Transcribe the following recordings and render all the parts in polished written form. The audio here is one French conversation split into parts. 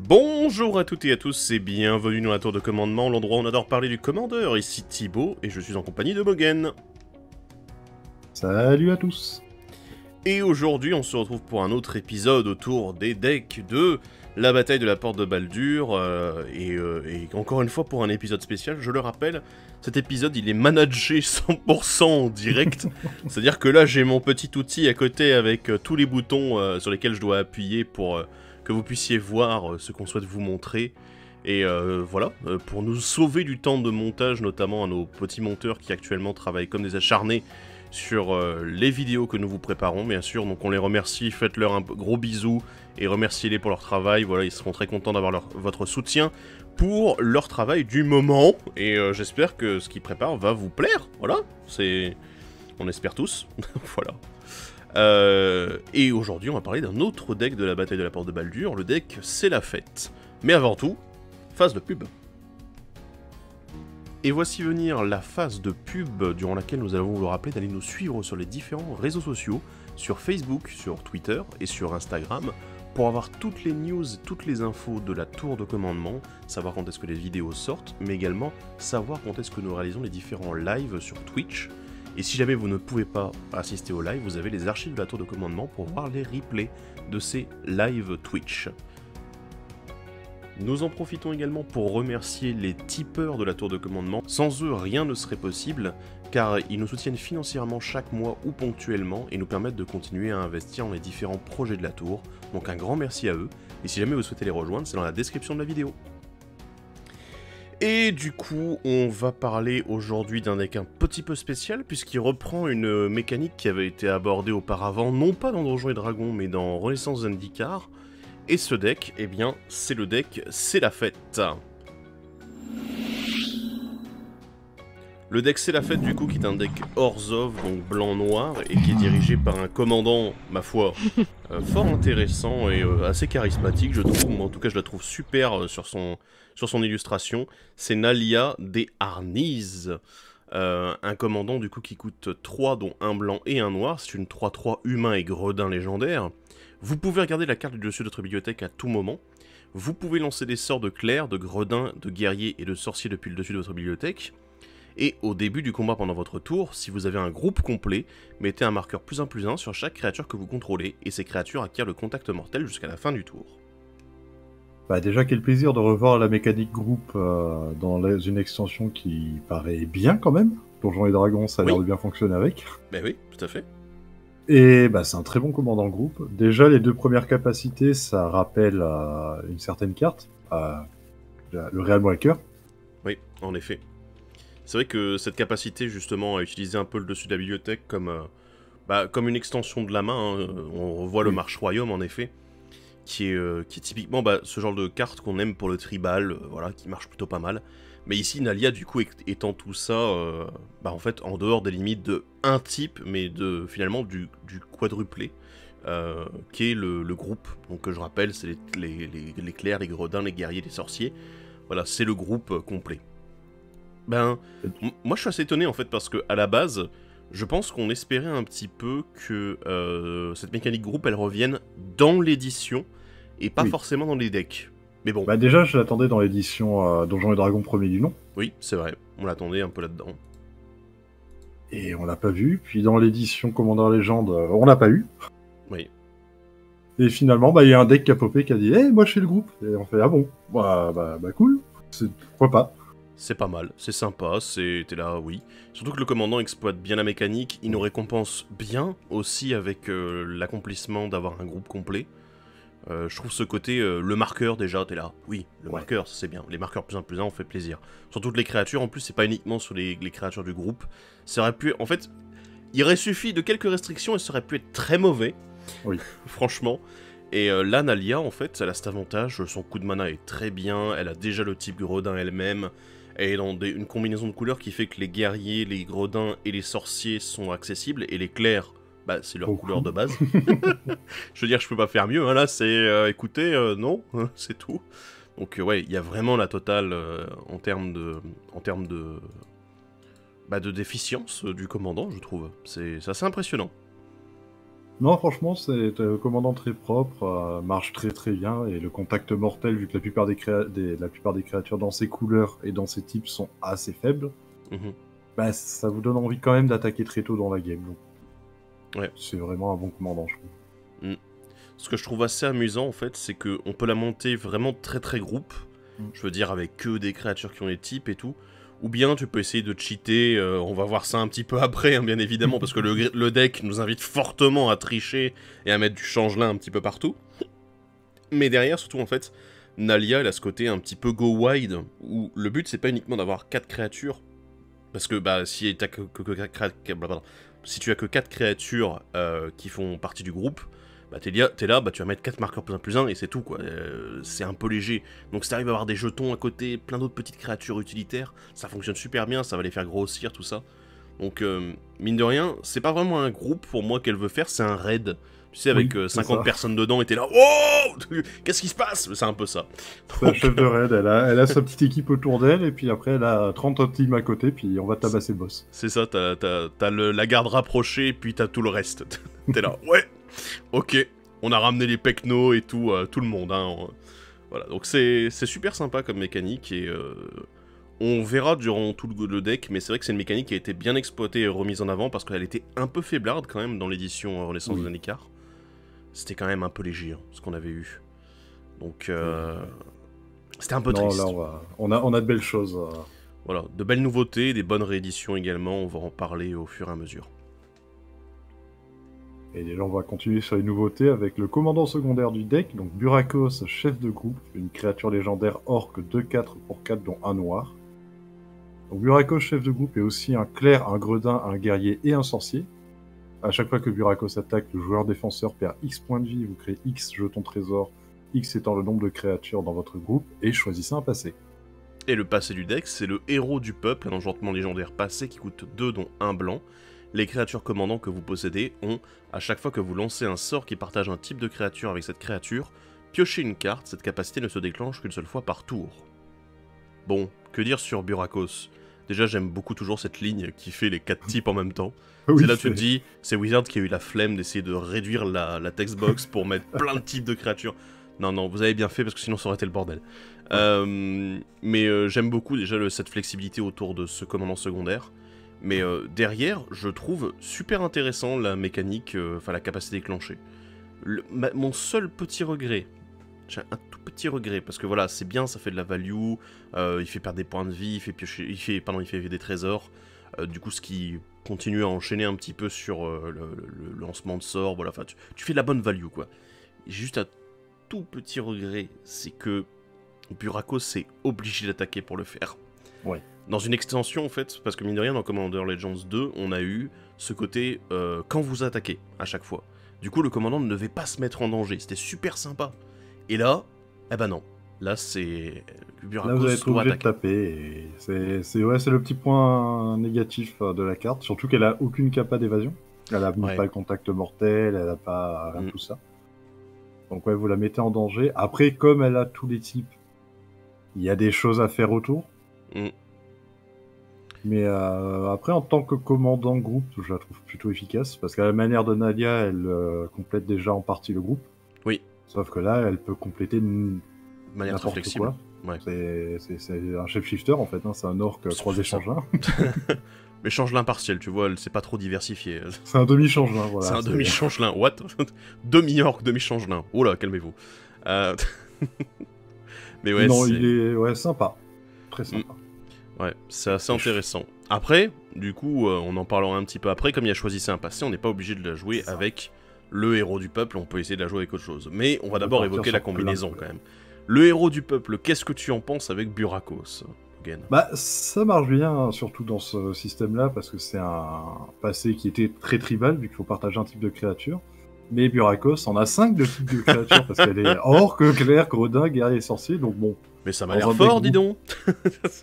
Bonjour à toutes et à tous et bienvenue dans la tour de commandement, l'endroit où on adore parler du commandeur. Ici Thibaut et je suis en compagnie de Mogen. Salut à tous. Et aujourd'hui on se retrouve pour un autre épisode autour des decks de la bataille de la porte de Baldur. Et encore une fois pour un épisode spécial, je le rappelle, cet épisode il est managé 100% en direct. C'est-à-dire que là j'ai mon petit outil à côté avec tous les boutons sur lesquels je dois appuyer pour que vous puissiez voir ce qu'on souhaite vous montrer. Et voilà, pour nous sauver du temps de montage, notamment à nos petits monteurs qui actuellement travaillent comme des acharnés sur les vidéos que nous vous préparons, bien sûr. Donc on les remercie, faites-leur un gros bisou et remerciez-les pour leur travail. Voilà, ils seront très contents d'avoir votre soutien pour leur travail du moment. Et j'espère que ce qu'ils préparent va vous plaire. Voilà, c'est... on espère tous. Voilà. Et aujourd'hui, on va parler d'un autre deck de la bataille de la porte de Baldur. Le deck, c'est la fête. Mais avant tout, phase de pub. Et voici venir la phase de pub durant laquelle nous allons vous rappeler d'aller nous suivre sur les différents réseaux sociaux, sur Facebook, sur Twitter et sur Instagram, pour avoir toutes les news, toutes les infos de la tour de commandement, savoir quand est-ce que les vidéos sortent, mais également savoir quand est-ce que nous réalisons les différents lives sur Twitch. Et si jamais vous ne pouvez pas assister au live, vous avez les archives de la tour de commandement pour voir les replays de ces live Twitch. Nous en profitons également pour remercier les tipeurs de la tour de commandement. Sans eux, rien ne serait possible, car ils nous soutiennent financièrement chaque mois ou ponctuellement et nous permettent de continuer à investir dans les différents projets de la tour. Donc un grand merci à eux, et si jamais vous souhaitez les rejoindre, c'est dans la description de la vidéo. Et du coup, on va parler aujourd'hui d'un deck un petit peu spécial, puisqu'il reprend une mécanique qui avait été abordée auparavant, non pas dans Donjons et Dragons, mais dans Renaissance Zendikar. Et ce deck, eh bien, c'est le deck C'est la fête. Le deck C'est la fête, du coup, qui est un deck Orzhov, donc blanc-noir, et qui est dirigé par un commandant, ma foi, fort intéressant et assez charismatique, je trouve. Moi, en tout cas, je la trouve super sur son illustration. C'est Nalia des Arnises. Un commandant, du coup, qui coûte 3, dont un blanc et un noir. C'est une 3-3 humain et gredin légendaire. Vous pouvez regarder la carte du dessus de votre bibliothèque à tout moment. Vous pouvez lancer des sorts de clerc, de gredin, de guerrier et de sorcier depuis le dessus de votre bibliothèque. Et au début du combat pendant votre tour, si vous avez un groupe complet, mettez un marqueur +1/+1 sur chaque créature que vous contrôlez, et ces créatures acquièrent le contact mortel jusqu'à la fin du tour. Bah déjà, quel plaisir de revoir la mécanique groupe dans une extension qui paraît bien quand même. Donjons et Dragons, ça a l'air de bien fonctionner avec. Ben oui, tout à fait. Et bah, c'est un très bon commandant groupe. Déjà, les deux premières capacités, ça rappelle une certaine carte, le Realmwaker. Oui, en effet. C'est vrai que cette capacité justement à utiliser un peu le dessus de la bibliothèque comme une extension de la main, hein. On revoit le Marche Royaume en effet, qui est typiquement ce genre de carte qu'on aime pour le tribal, voilà, qui marche plutôt pas mal. Mais ici, Nalia, du coup, étant tout ça, en fait, en dehors des limites de un type, mais finalement du quadruplé, qui est le groupe. Donc, que je rappelle, c'est les clercs, les gredins, les guerriers, les sorciers. Voilà, c'est le groupe complet. Moi, je suis assez étonné, en fait, parce que à la base, je pense qu'on espérait un petit peu que cette mécanique groupe, elle revienne dans l'édition, et pas forcément dans les decks. Mais bon. Bah déjà, je l'attendais dans l'édition Donjons et Dragons premier du nom. Oui, c'est vrai, on l'attendait un peu là-dedans. Et on l'a pas vu. Puis dans l'édition Commandeur Légende, on l'a pas eu. Oui. Et finalement, il y a un deck qui a popé qui a dit « Hey, moi je fais le groupe !» Et on fait « Ah bon, bah cool, pourquoi pas ?» C'est pas mal, c'est sympa, t'es là, oui. Surtout que le commandant exploite bien la mécanique, il nous récompense bien aussi avec l'accomplissement d'avoir un groupe complet. Je trouve ce côté, le marqueur déjà, t'es là, oui, le marqueur, c'est bien. Les marqueurs +1/+1, on fait plaisir. Sur toutes les créatures, en plus, c'est pas uniquement sur les créatures du groupe. Ça aurait pu, en fait, il aurait suffi de quelques restrictions et ça aurait pu être très mauvais. Oui. Franchement. Et là, Nalia, en fait, elle a cet avantage, son coup de mana est très bien, elle a déjà le type gredin elle-même. Elle est dans une combinaison de couleurs qui fait que les guerriers, les gredins et les sorciers sont accessibles, et les clercs, c'est leur couleur de base. Je veux dire, je peux pas faire mieux, hein, là, c'est... écoutez, non, c'est tout. Donc ouais, il y a vraiment la totale en termes de déficience du commandant, je trouve. C'est assez impressionnant. Non, franchement, c'est le commandant très propre, marche très très bien, et le contact mortel, vu que la plupart la plupart des créatures dans ses couleurs et dans ses types sont assez faibles, Mhm. bah, ça vous donne envie quand même d'attaquer très tôt dans la game. Donc, Ouais. c'est vraiment un bon commandant, je trouve. Mm. Ce que je trouve assez amusant, en fait, c'est qu'on peut la monter vraiment très très groupe. Mm. Je veux dire, avec que des créatures qui ont des types et tout. Ou bien tu peux essayer de cheater, on va voir ça un petit peu après, hein, bien évidemment, parce que le deck nous invite fortement à tricher et à mettre du changelin un petit peu partout. Mais derrière, surtout en fait, Nalia, elle a ce côté un petit peu go wide, où le but c'est pas uniquement d'avoir 4 créatures, parce que bah si t'as si tu as que 4 créatures qui font partie du groupe, bah t'es là, bah tu vas mettre 4 marqueurs plus 1 et c'est tout quoi, c'est un peu léger. Donc si t'arrives à avoir des jetons à côté, plein d'autres petites créatures utilitaires, ça fonctionne super bien, ça va les faire grossir, tout ça. Donc mine de rien, c'est pas vraiment un groupe pour moi qu'elle veut faire, c'est un raid. Tu sais, avec Oui, c'est 50 ça. personnes dedans, et t'es là, oh, qu'est-ce qui se passe? C'est un peu ça. C'est la chef de raid, elle a sa petite équipe autour d'elle, et puis après elle a 30 teams à côté, puis on va tabasser le boss. C'est ça, t'as la garde rapprochée, puis t'as tout le reste. T'es là, ouais, ok, on a ramené les pecnos et tout, tout le monde. Hein, voilà, donc c'est super sympa comme mécanique, et on verra durant tout le deck, mais c'est vrai que c'est une mécanique qui a été bien exploitée et remise en avant, parce qu'elle était un peu faiblarde quand même dans l'édition Renaissance de Zendikar. C'était quand même un peu léger, hein, ce qu'on avait eu. Donc, c'était un peu Non, triste. là on a de belles choses. Voilà, de belles nouveautés, des bonnes rééditions également, on va en parler au fur et à mesure. Et déjà, on va continuer sur les nouveautés avec le commandant secondaire du deck, donc Burakos, chef de groupe, une créature légendaire orc 2/4 pour 4, dont un noir. Donc Burakos, chef de groupe, est aussi un clerc, un gredin, un guerrier et un sorcier. À chaque fois que Burakos attaque, le joueur défenseur perd X points de vie, vous créez X jetons trésor, X étant le nombre de créatures dans votre groupe, et choisissez un passé. Et le passé du deck, c'est le héros du peuple, un enchantement légendaire passé qui coûte 2 dont 1 blanc. Les créatures commandants que vous possédez ont, à chaque fois que vous lancez un sort qui partage un type de créature avec cette créature, piochez une carte, cette capacité ne se déclenche qu'une seule fois par tour. Bon, que dire sur Burakos? Déjà, j'aime beaucoup toujours cette ligne qui fait les 4 types en même temps. Oui, c'est là que tu te dis, c'est Wizard qui a eu la flemme d'essayer de réduire la textbox pour mettre plein de types de créatures. Non, non, vous avez bien fait parce que sinon ça aurait été le bordel. Mais j'aime beaucoup déjà cette flexibilité autour de ce commandant secondaire. Mais derrière, je trouve super intéressant la mécanique, enfin la capacité déclenchée. Mon seul petit regret, j'ai un tout petit regret, parce que voilà, c'est bien, ça fait de la value, il fait perdre des points de vie, il fait piocher, il fait des trésors, du coup ce qui continue à enchaîner un petit peu sur le lancement de sorts, voilà, enfin tu fais de la bonne value quoi. J'ai juste un tout petit regret, c'est que Burakos est obligé d'attaquer pour le faire. Ouais. Dans une extension en fait, parce que mine de rien dans Commander Legends 2, on a eu ce côté quand vous attaquez à chaque fois. Du coup le commandant ne devait pas se mettre en danger, c'était super sympa. Et là, eh ben non. Là, c'est Burakos Là, vous allez être doit obligé de attaquer. taper, et c'est le petit point négatif de la carte, surtout qu'elle a aucune capa d'évasion. Elle a Ouais. pas le contact mortel, elle a pas rien de Mm. tout ça. Donc ouais, vous la mettez en danger. Après, comme elle a tous les types, il y a des choses à faire autour. Mm. Mais après, en tant que commandant groupe, je la trouve plutôt efficace, parce qu'à la manière de Nadia, elle complète déjà en partie le groupe. Oui. Sauf que là, elle peut compléter De manière très n'importe flexible. quoi. Ouais. C'est un chef-shifter en fait, hein. C'est un orc croisé C'est ça. changelin. Mais changelin partiel, tu vois, elle s'est pas trop diversifiée. C'est un demi-changelin, voilà. C'est un demi-changelin. What? Demi-orc, demi-changelin. Oh là, calmez-vous. Mais ouais, non, c'est... il est sympa. Très sympa. Ouais, c'est assez intéressant. Après, du coup, on en parlera un petit peu après, comme il a choisi un passé, on n'est pas obligé de la jouer avec le héros du peuple, on peut essayer de la jouer avec autre chose. Mais on va d'abord évoquer la combinaison quand même. Le héros du peuple, qu'est-ce que tu en penses avec Burakos, Gen? Bah, ça marche bien, hein, surtout dans ce système-là, parce que c'est un passé qui était très tribal, vu qu'il faut partager un type de créature. Mais Burakos en a 5 de types de créatures, parce qu'elle est orc, clerc, gredin, guerrier, sorcier, donc bon. Mais ça m'a Dans l'air un fort, deck dis donc.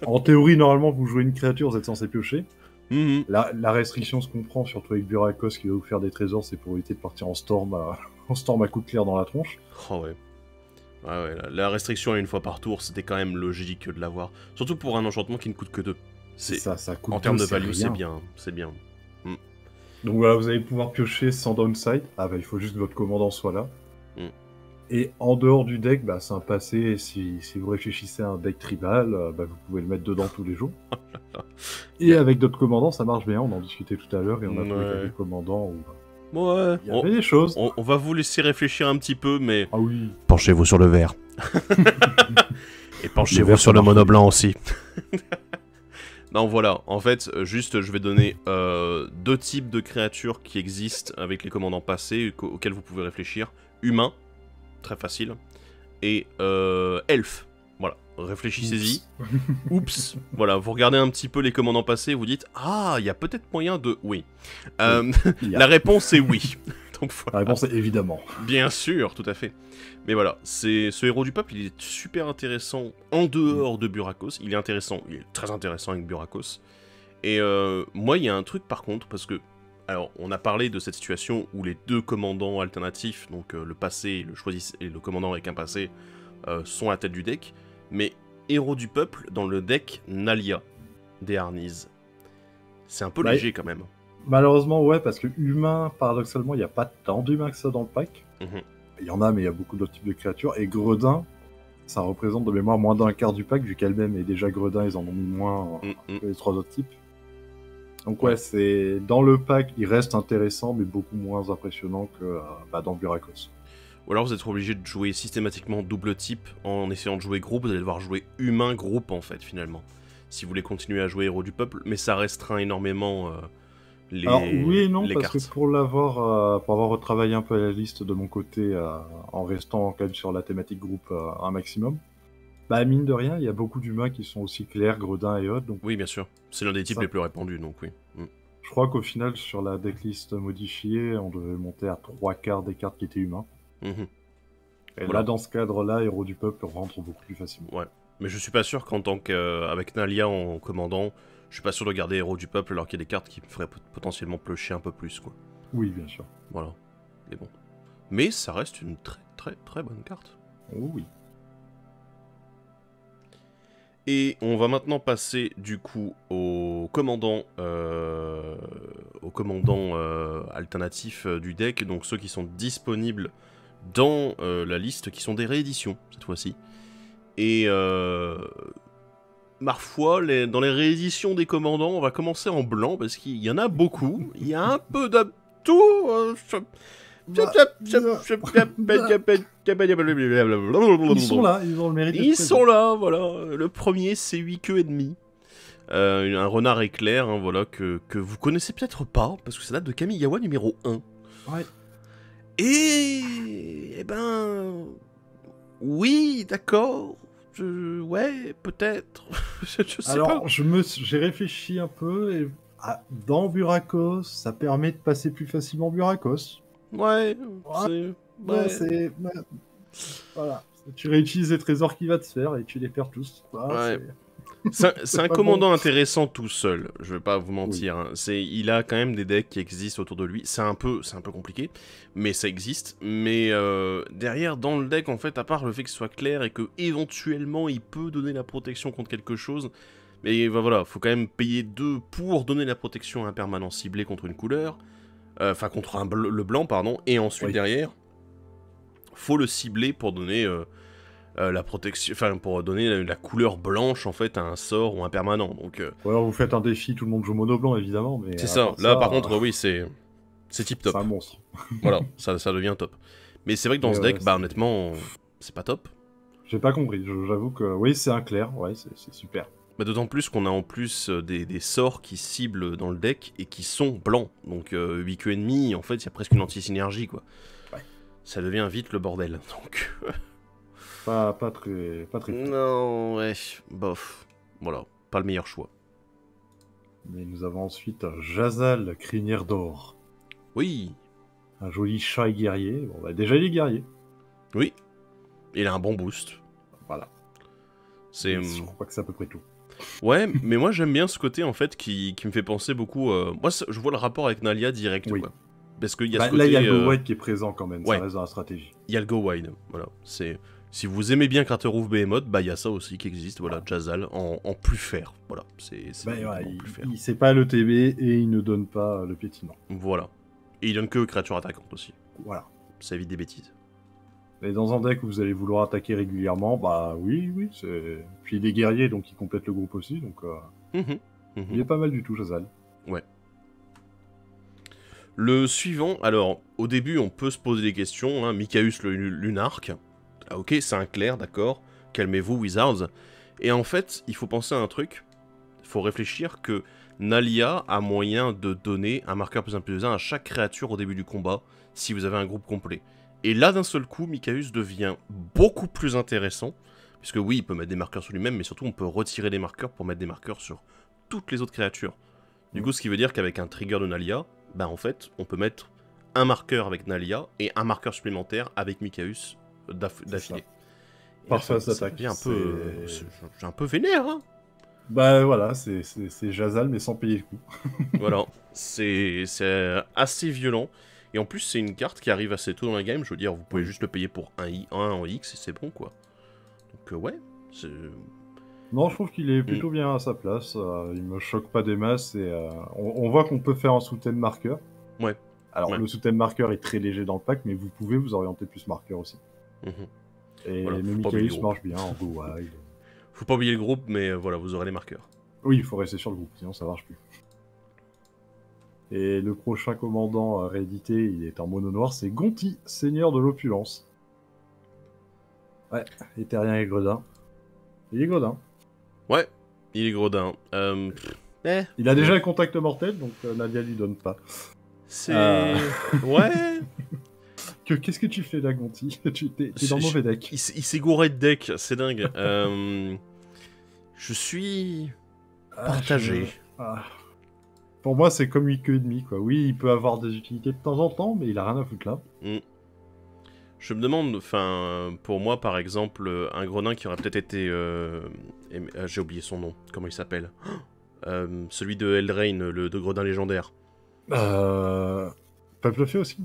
En théorie, normalement, vous jouez une créature, vous êtes censé piocher. Mhm. La restriction se comprend, surtout avec Burakos qui va vous faire des trésors, c'est pour éviter de partir en storm à coup de clair dans la tronche. Oh ouais. Ouais, la restriction à une fois par tour, c'était quand même logique de l'avoir. Surtout pour un enchantement qui ne coûte que 2. Ça coûte En termes de deux, c'est value, c'est rien. bien, c'est bien. Mm. Donc voilà, vous allez pouvoir piocher sans downside. Ah bah il faut juste que votre commandant soit là. Mm. Et en dehors du deck, bah c'est un passé, si vous réfléchissez à un deck tribal, bah vous pouvez le mettre dedans tous les jours. Et Yeah. avec d'autres commandants, ça marche bien, on en discutait tout à l'heure et on a trouvé Ouais. quelques commandants où Ouais, il y avait des choses. on va vous laisser réfléchir un petit peu, mais... Ah oui. Penchez-vous sur le vert. Et Le penchez-vous vert, sur ça le marche mono bien. blanc aussi. Non, voilà, en fait, juste, je vais donner 2 types de créatures qui existent avec les commandants passés, auxquels vous pouvez réfléchir. Humain, très facile, et elfe. Voilà, réfléchissez-y. Oups. Voilà, vous regardez un petit peu les commandants passés, vous dites « Ah, il y a peut-être moyen de... » Oui. Il y a. La réponse est oui. Donc La voilà. réponse est évidemment. Bien sûr, tout à fait. Mais voilà, ce héros du peuple, il est super intéressant en dehors de Burakos. Il est très intéressant avec Burakos. Et moi, il y a un truc par contre, parce que... Alors, on a parlé de cette situation où les 2 commandants alternatifs, donc le passé et le commandant avec un passé, sont à la tête du deck. Mais héros du peuple, dans le deck Nalia, des Arnises. C'est un peu Bah, léger quand même. Malheureusement, ouais, parce que humain, paradoxalement, il n'y a pas tant d'humains que ça dans le pack. Mhm. Il y en a, mais il y a beaucoup d'autres types de créatures. Et Gredin, ça représente de mémoire moins d'un quart du pack, vu qu'elle-même est déjà Gredin, ils en ont mis moins que les 3 autres types. Donc ouais, c'est dans le pack, il reste intéressant, mais beaucoup moins impressionnant que dans Burakos. Ou alors vous êtes obligé de jouer systématiquement double type en essayant de jouer groupe, vous allez devoir jouer humain groupe en fait finalement. Si vous voulez continuer à jouer héros du peuple, mais ça restreint énormément Alors oui et non, les parce cartes. que pour avoir retravaillé un peu la liste de mon côté, en restant quand même sur la thématique groupe un maximum, bah mine de rien, il y a beaucoup d'humains qui sont aussi clairs, Gredin et autres, donc Oui bien sûr, c'est l'un des types Ça- les plus répandus donc oui. je crois qu'au final, sur la decklist modifiée, on devait monter à 3 quarts des cartes qui étaient humains. Mhm. Et Voilà. là, dans ce cadre-là, Héros du Peuple rentre beaucoup plus facilement. Ouais. Mais je suis pas sûr qu'en tant qu'avec Nalia en commandant, je suis pas sûr de garder héros du peuple alors qu'il y a des cartes qui me feraient potentiellement piocher un peu plus quoi. Oui, bien sûr. Voilà. Mais bon. Mais ça reste une très très très bonne carte. Oh oui. Et on va maintenant passer du coup au commandant alternatif du deck, donc ceux qui sont disponibles dans la liste, qui sont des rééditions cette fois-ci. Et ma foi, dans les rééditions des commandants, on va commencer en blanc parce qu'il y en a beaucoup. Il y a un peu de tout. Ils sont là, ils ont le mérite. Ils sont là, voilà. Le premier, c'est 8 queues et demi. Un renard éclair, hein, voilà, que vous connaissez peut-être pas, parce que ça date de Kamigawa numéro 1. Ouais. Et... Eh ben... Oui, d'accord. Ouais, peut-être. je sais Alors, pas. j'ai réfléchi un peu et dans Burakos, ça permet de passer plus facilement Burakos. Ouais, Ouais, c'est... Ouais. Voilà. Tu réutilises les trésors qu'il va te faire et tu les perds tous. Voilà, Ouais. C'est un pas commandant bon. intéressant tout seul, je vais pas vous mentir. Hein. Il a quand même des decks qui existent autour de lui. C'est un peu compliqué, mais ça existe. Mais derrière, dans le deck, en fait, à part le fait que ce soit clair et que éventuellement il peut donner la protection contre quelque chose, mais voilà, faut quand même payer 2 pour donner la protection à un permanent ciblé contre une couleur, enfin contre le blanc, pardon, et ensuite Oui. derrière, faut le cibler pour donner la protection, enfin pour donner la couleur blanche en fait à un sort ou un permanent. Donc Ou alors vous faites un défi, tout le monde joue mono blanc évidemment, mais c'est à ça. part Là par contre oui c'est tip top. c'est un monstre. Voilà, ça devient top. Mais c'est vrai que dans ce deck, ouais, bah c'est- honnêtement, c'est pas top. J'ai pas compris. J'avoue que oui, c'est un clair. Ouais, c'est super. Bah, d'autant plus qu'on a en plus des sorts qui ciblent dans le deck et qui sont blancs. Donc 8 queues ennemies, en fait, il y a presque une anti-synergie quoi. Ouais. Ça devient vite le bordel. Donc Pas très fun. non, ouais, bof. Voilà, pas le meilleur choix. Mais nous avons ensuite Jazal, crinière d'or. Oui, Un joli chat et guerrier. Bon, bah, déjà, il est guerrier. oui. Il a un bon boost. Voilà. C'est... Je crois que c'est à peu près tout. Ouais, mais moi j'aime bien ce côté en fait qui me fait penser beaucoup. Moi je vois le rapport avec Nalia direct Oui. quoi. Parce qu'il y a Bah, ce côté. là, il y a le Go White qui est présent quand même. ouais. Ça reste dans la stratégie. Il y a le go wide. Voilà. C'est Si vous aimez bien Craterhoof Behemoth, bah il y a ça aussi qui existe, voilà, Jazal en plus faire, voilà, c'est plus faire. Il sait pas le TB et il ne donne pas le piétinement. Voilà. Et il donne que créatures attaquantes aussi. Voilà. Ça évite des bêtises. Et dans un deck où vous allez vouloir attaquer régulièrement, bah oui, c'est... Puis il est guerrier, donc il complète le groupe aussi, donc il est pas mal du tout, Jazal. Ouais. Le suivant, alors, au début, on peut se poser des questions, hein, Mikaeus le Lunarque. Ah, ok, c'est un clair, d'accord. Calmez-vous, Wizards. Et en fait, il faut penser à un truc. Il faut réfléchir que Nalia a moyen de donner un marqueur +1/+1 à chaque créature au début du combat, si vous avez un groupe complet. Et là, d'un seul coup, Mikaeus devient beaucoup plus intéressant, puisque oui, il peut mettre des marqueurs sur lui-même, mais surtout, on peut retirer des marqueurs pour mettre des marqueurs sur toutes les autres créatures. Du coup, ce qui veut dire qu'avec un trigger de Nalia, bah en fait, on peut mettre un marqueur avec Nalia et un marqueur supplémentaire avec Mikaeus d'affilée. Parfois, ça attaque. C'est un peu vénère, hein. Bah voilà, c'est Jazal, mais sans payer le coup. Voilà, c'est assez violent. Et en plus, c'est une carte qui arrive assez tôt dans la game. Je veux dire, vous pouvez juste le payer pour un en X et c'est bon, quoi. Donc, ouais, c'est... Non, je trouve qu'il est plutôt bien à sa place. Il me choque pas des masses. Et, on voit qu'on peut faire un sous-thème marqueur. Ouais. Alors, le sous-thème marqueur est très léger dans le pack, mais vous pouvez vous orienter plus marqueur aussi. Et voilà, le Mikaeus marche bien en go wild. Faut pas oublier le groupe, mais voilà, vous aurez les marqueurs. Oui, il faut rester sur le groupe, sinon ça marche plus. Et le prochain commandant réédité, il est en mono noir, c'est Gonti, seigneur de l'opulence. Ouais, Éthérien et Gredin. Il est Gredin. Ouais, il est Gredin. Il a déjà le contact mortel, donc Nadia lui donne pas. C'est... Ouais. Qu'est-ce que tu fais là, Gonti? T'es dans le mauvais deck. Il s'est gouré de deck, c'est dingue. Je suis partagé. Pour moi, c'est comme 8,5, quoi. Oui, il peut avoir des utilités de temps en temps, mais il a rien à foutre là. Je me demande, enfin, pour moi, par exemple, un Gredin qui aurait peut-être été... j'ai oublié son nom, comment il s'appelle celui de Eldraine, le de Gredin légendaire. Peuple aussi.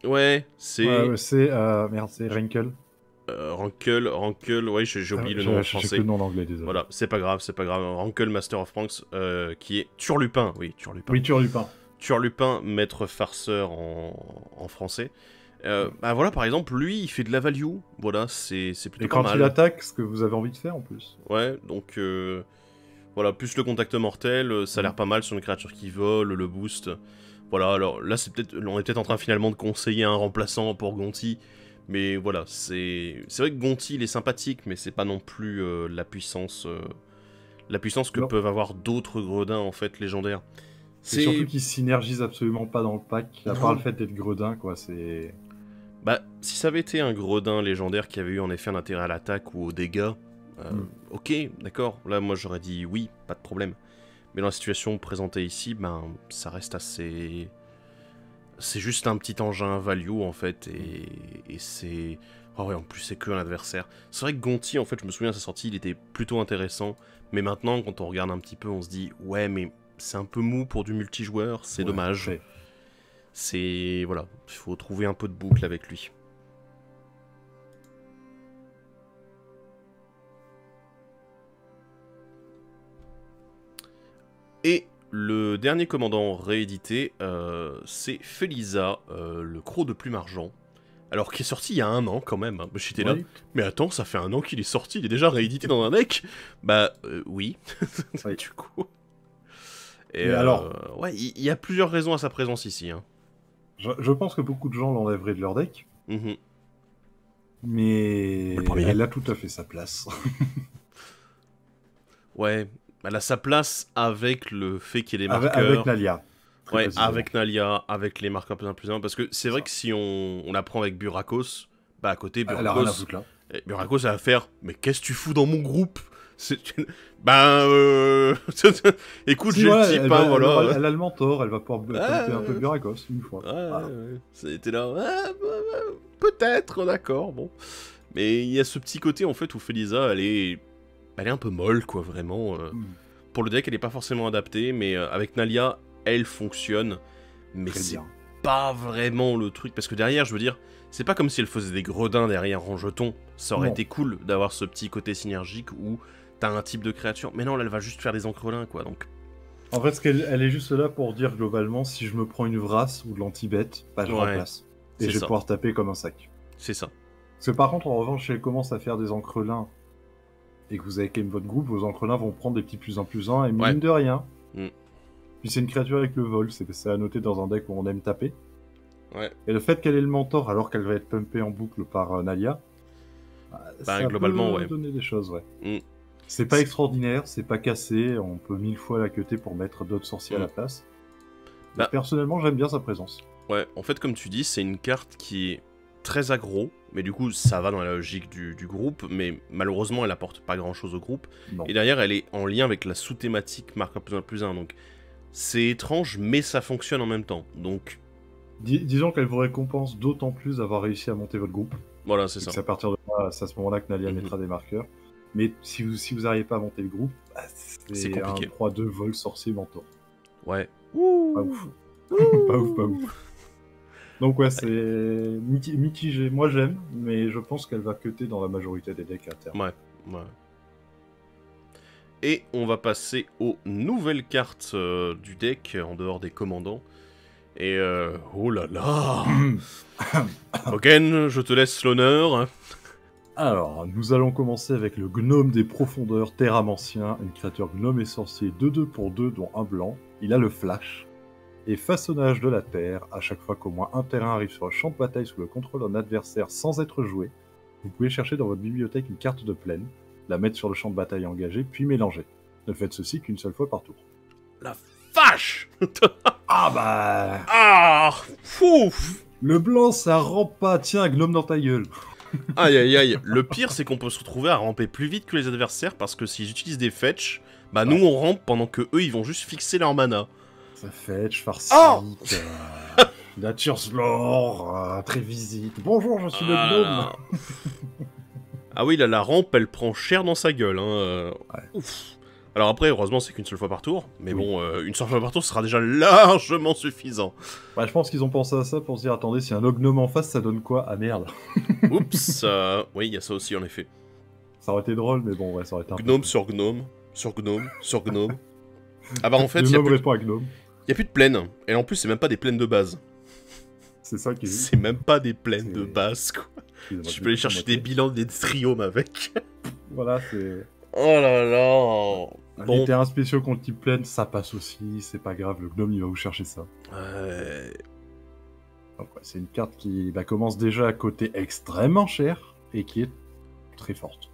Ouais, c'est... merde, c'est Rankle. Rankle, ouais, j'ai oublié le nom en français. J'ai que le nom en anglais, désolé. Voilà, c'est pas grave. Rankle, Master of Pranks, qui est Turlupin, oui, Turlupin. Oui, Turlupin. Turlupin, maître farceur en français. Bah voilà, par exemple, lui, il fait de la value. Voilà, c'est plutôt pas mal. Et quand il attaque, ce que vous avez envie de faire en plus. Ouais, donc voilà, plus le contact mortel, ça a l'air pas mal sur une créature qui vole, le boost. Voilà, alors là, on est peut-être en train finalement de conseiller un remplaçant pour Gonti. Mais voilà, c'est vrai que Gonti, il est sympathique, mais c'est pas non plus la puissance que peuvent avoir d'autres Gredins, en fait, légendaires. C'est surtout qu'ils synergisent absolument pas dans le pack, à part le fait d'être Gredin, quoi, c'est... Bah, si ça avait été un Gredin légendaire qui avait eu en effet un intérêt à l'attaque ou aux dégâts, ok, d'accord, là moi j'aurais dit oui, pas de problème. Mais dans la situation présentée ici, ben, ça reste assez... C'est juste un petit engin value, en fait, et c'est... Oh ouais, en plus c'est que un adversaire. C'est vrai que Gonti, en fait, je me souviens à sa sortie, il était plutôt intéressant, mais maintenant, quand on regarde un petit peu, on se dit, ouais, mais c'est un peu mou pour du multijoueur, c'est dommage. Ouais. C'est... Voilà, il faut trouver un peu de boucle avec lui. Et le dernier commandant réédité, c'est Felisa, le croc de plume argent. Alors, qui est sorti il y a 1 an quand même. Hein. J'étais là, mais attends, ça fait 1 an qu'il est sorti, il est déjà réédité dans un deck. Bah, oui. Du coup... Et alors, ouais, il y a plusieurs raisons à sa présence ici. Hein. Je pense que beaucoup de gens l'enlèveraient de leur deck. Mais elle a tout à fait sa place. Ouais, elle a sa place avec le fait qu'il y ait les marqueurs. Avec Nalia. Ouais, avec Nalia, avec les marqueurs +1/+1. Parce que c'est vrai que si on la prend avec Burakos, bah à côté, Burakos, elle va faire « Mais qu'est-ce que tu fous dans mon groupe ?» Ben, écoute, j'ai le type, hein, voilà. Elle a le mentor, elle va pouvoir un peu Burakos une fois. C'était là, peut-être, d'accord, bon. Mais il y a ce petit côté, en fait, où Felisa, elle est un peu molle, quoi, vraiment. Pour le deck, elle est pas forcément adaptée, mais avec Nalia, elle fonctionne. Mais c'est pas vraiment le truc, parce que derrière, je veux dire, c'est pas comme si elle faisait des gredins derrière en jetons. Ça aurait Non. été cool d'avoir ce petit côté synergique où t'as un type de créature. Mais non, là, elle va juste faire des encrelins, quoi. Donc, En fait, elle est juste là pour dire globalement, si je me prends une vrasse ou de l'anti-bête, bah je Ouais, remplace. Et c'est je vais ça. pouvoir taper comme un sac. c'est ça. Parce que par contre, en revanche, si elle commence à faire des encrelins et que vous avez quand même votre groupe, vos encrelins vont prendre des petits +1/+1 et mine Ouais. de rien. Mm. Puis c'est une créature avec le vol, c'est à noter dans un deck où on aime taper. Ouais. Et le fait qu'elle ait le mentor alors qu'elle va être pumpée en boucle par Nalia, ça globalement, peut ouais. donner des choses, ouais. Mm. C'est pas extraordinaire, c'est pas cassé, on peut 1000 fois la cuter pour mettre d'autres sorciers à la place. Bah. Et personnellement, j'aime bien sa présence. Ouais, en fait, comme tu dis, c'est une carte qui est très aggro, mais du coup, ça va dans la logique du groupe, mais malheureusement, elle apporte pas grand-chose au groupe. Non. Et derrière, elle est en lien avec la sous-thématique marque +1/+1, donc c'est étrange, mais ça fonctionne en même temps. Donc, Disons qu'elle vous récompense d'autant plus d'avoir réussi à monter votre groupe. voilà, c'est Et ça. c'est à partir de là, c'est à ce moment-là que Nalia Mhm. mettra des marqueurs. Mais si vous n'arrivez pas à monter le groupe, C'est c'est compliqué. un 3-2 vol sorcier mentor. Ouais. Pas ouf. Pas ouf, pas ouf. Donc ouais, c'est mitigé. Moi j'aime, mais je pense qu'elle va cutter dans la majorité des decks à terme. Ouais. Et on va passer aux nouvelles cartes du deck, en dehors des commandants. Et oh là là Hogan, je te laisse l'honneur. Alors, nous allons commencer avec le gnome des profondeurs, Terramancien, une créature gnome et sorcier 2/2 pour 2, dont un blanc. Il a le flash. Et façonnage de la terre, à chaque fois qu'au moins un terrain arrive sur le champ de bataille sous le contrôle d'un adversaire sans être joué, vous pouvez chercher dans votre bibliothèque une carte de plaine, la mettre sur le champ de bataille engagé, puis mélanger. Ne faites ceci qu'une seule fois par tour. La vache Ah bah... Ah Fouf Le blanc, ça rampe pas, tiens, gnome dans ta gueule. Aïe aïe aïe. Le pire, c'est qu'on peut se retrouver à ramper plus vite que les adversaires, parce que s'ils utilisent des fetch, bah nous on rampe pendant que eux ils vont juste fixer leur mana. Ça fetch, farcique, Oh Nature's Lore, très visite. Bonjour, je suis le Ah. gnome. Ah oui, là, la rampe, elle prend cher dans sa gueule. Hein. Ouais. Ouf. Alors après, heureusement, c'est qu'une seule fois par tour. Mais Oui. bon, une seule fois par tour sera déjà largement suffisant. Bah, je pense qu'ils ont pensé à ça pour se dire, attendez, si un gnome en face, ça donne quoi? Ah merde. Oups. Oui, il y a ça aussi, en effet. Ça aurait été drôle, mais bon, ouais, ça aurait été un peu... Gnome sur gnome, sur gnome, sur gnome. Ah bah en fait, Le il n'y a, gnome plus... répond à gnome. y a plus de plaines. Et en plus, c'est même pas des plaines de base. C'est ça qui est... C'est même pas des plaines C'est- de base, quoi. Excusez-moi, Tu peux aller chercher des bilans des triomes avec. Voilà, c'est... Oh là là. Bon. Les terrains spéciaux contre type plaine, ça passe aussi, c'est pas grave, le gnome, il va vous chercher ça. Donc, ouais, c'est une carte qui commence déjà à coter extrêmement cher, et qui est très forte.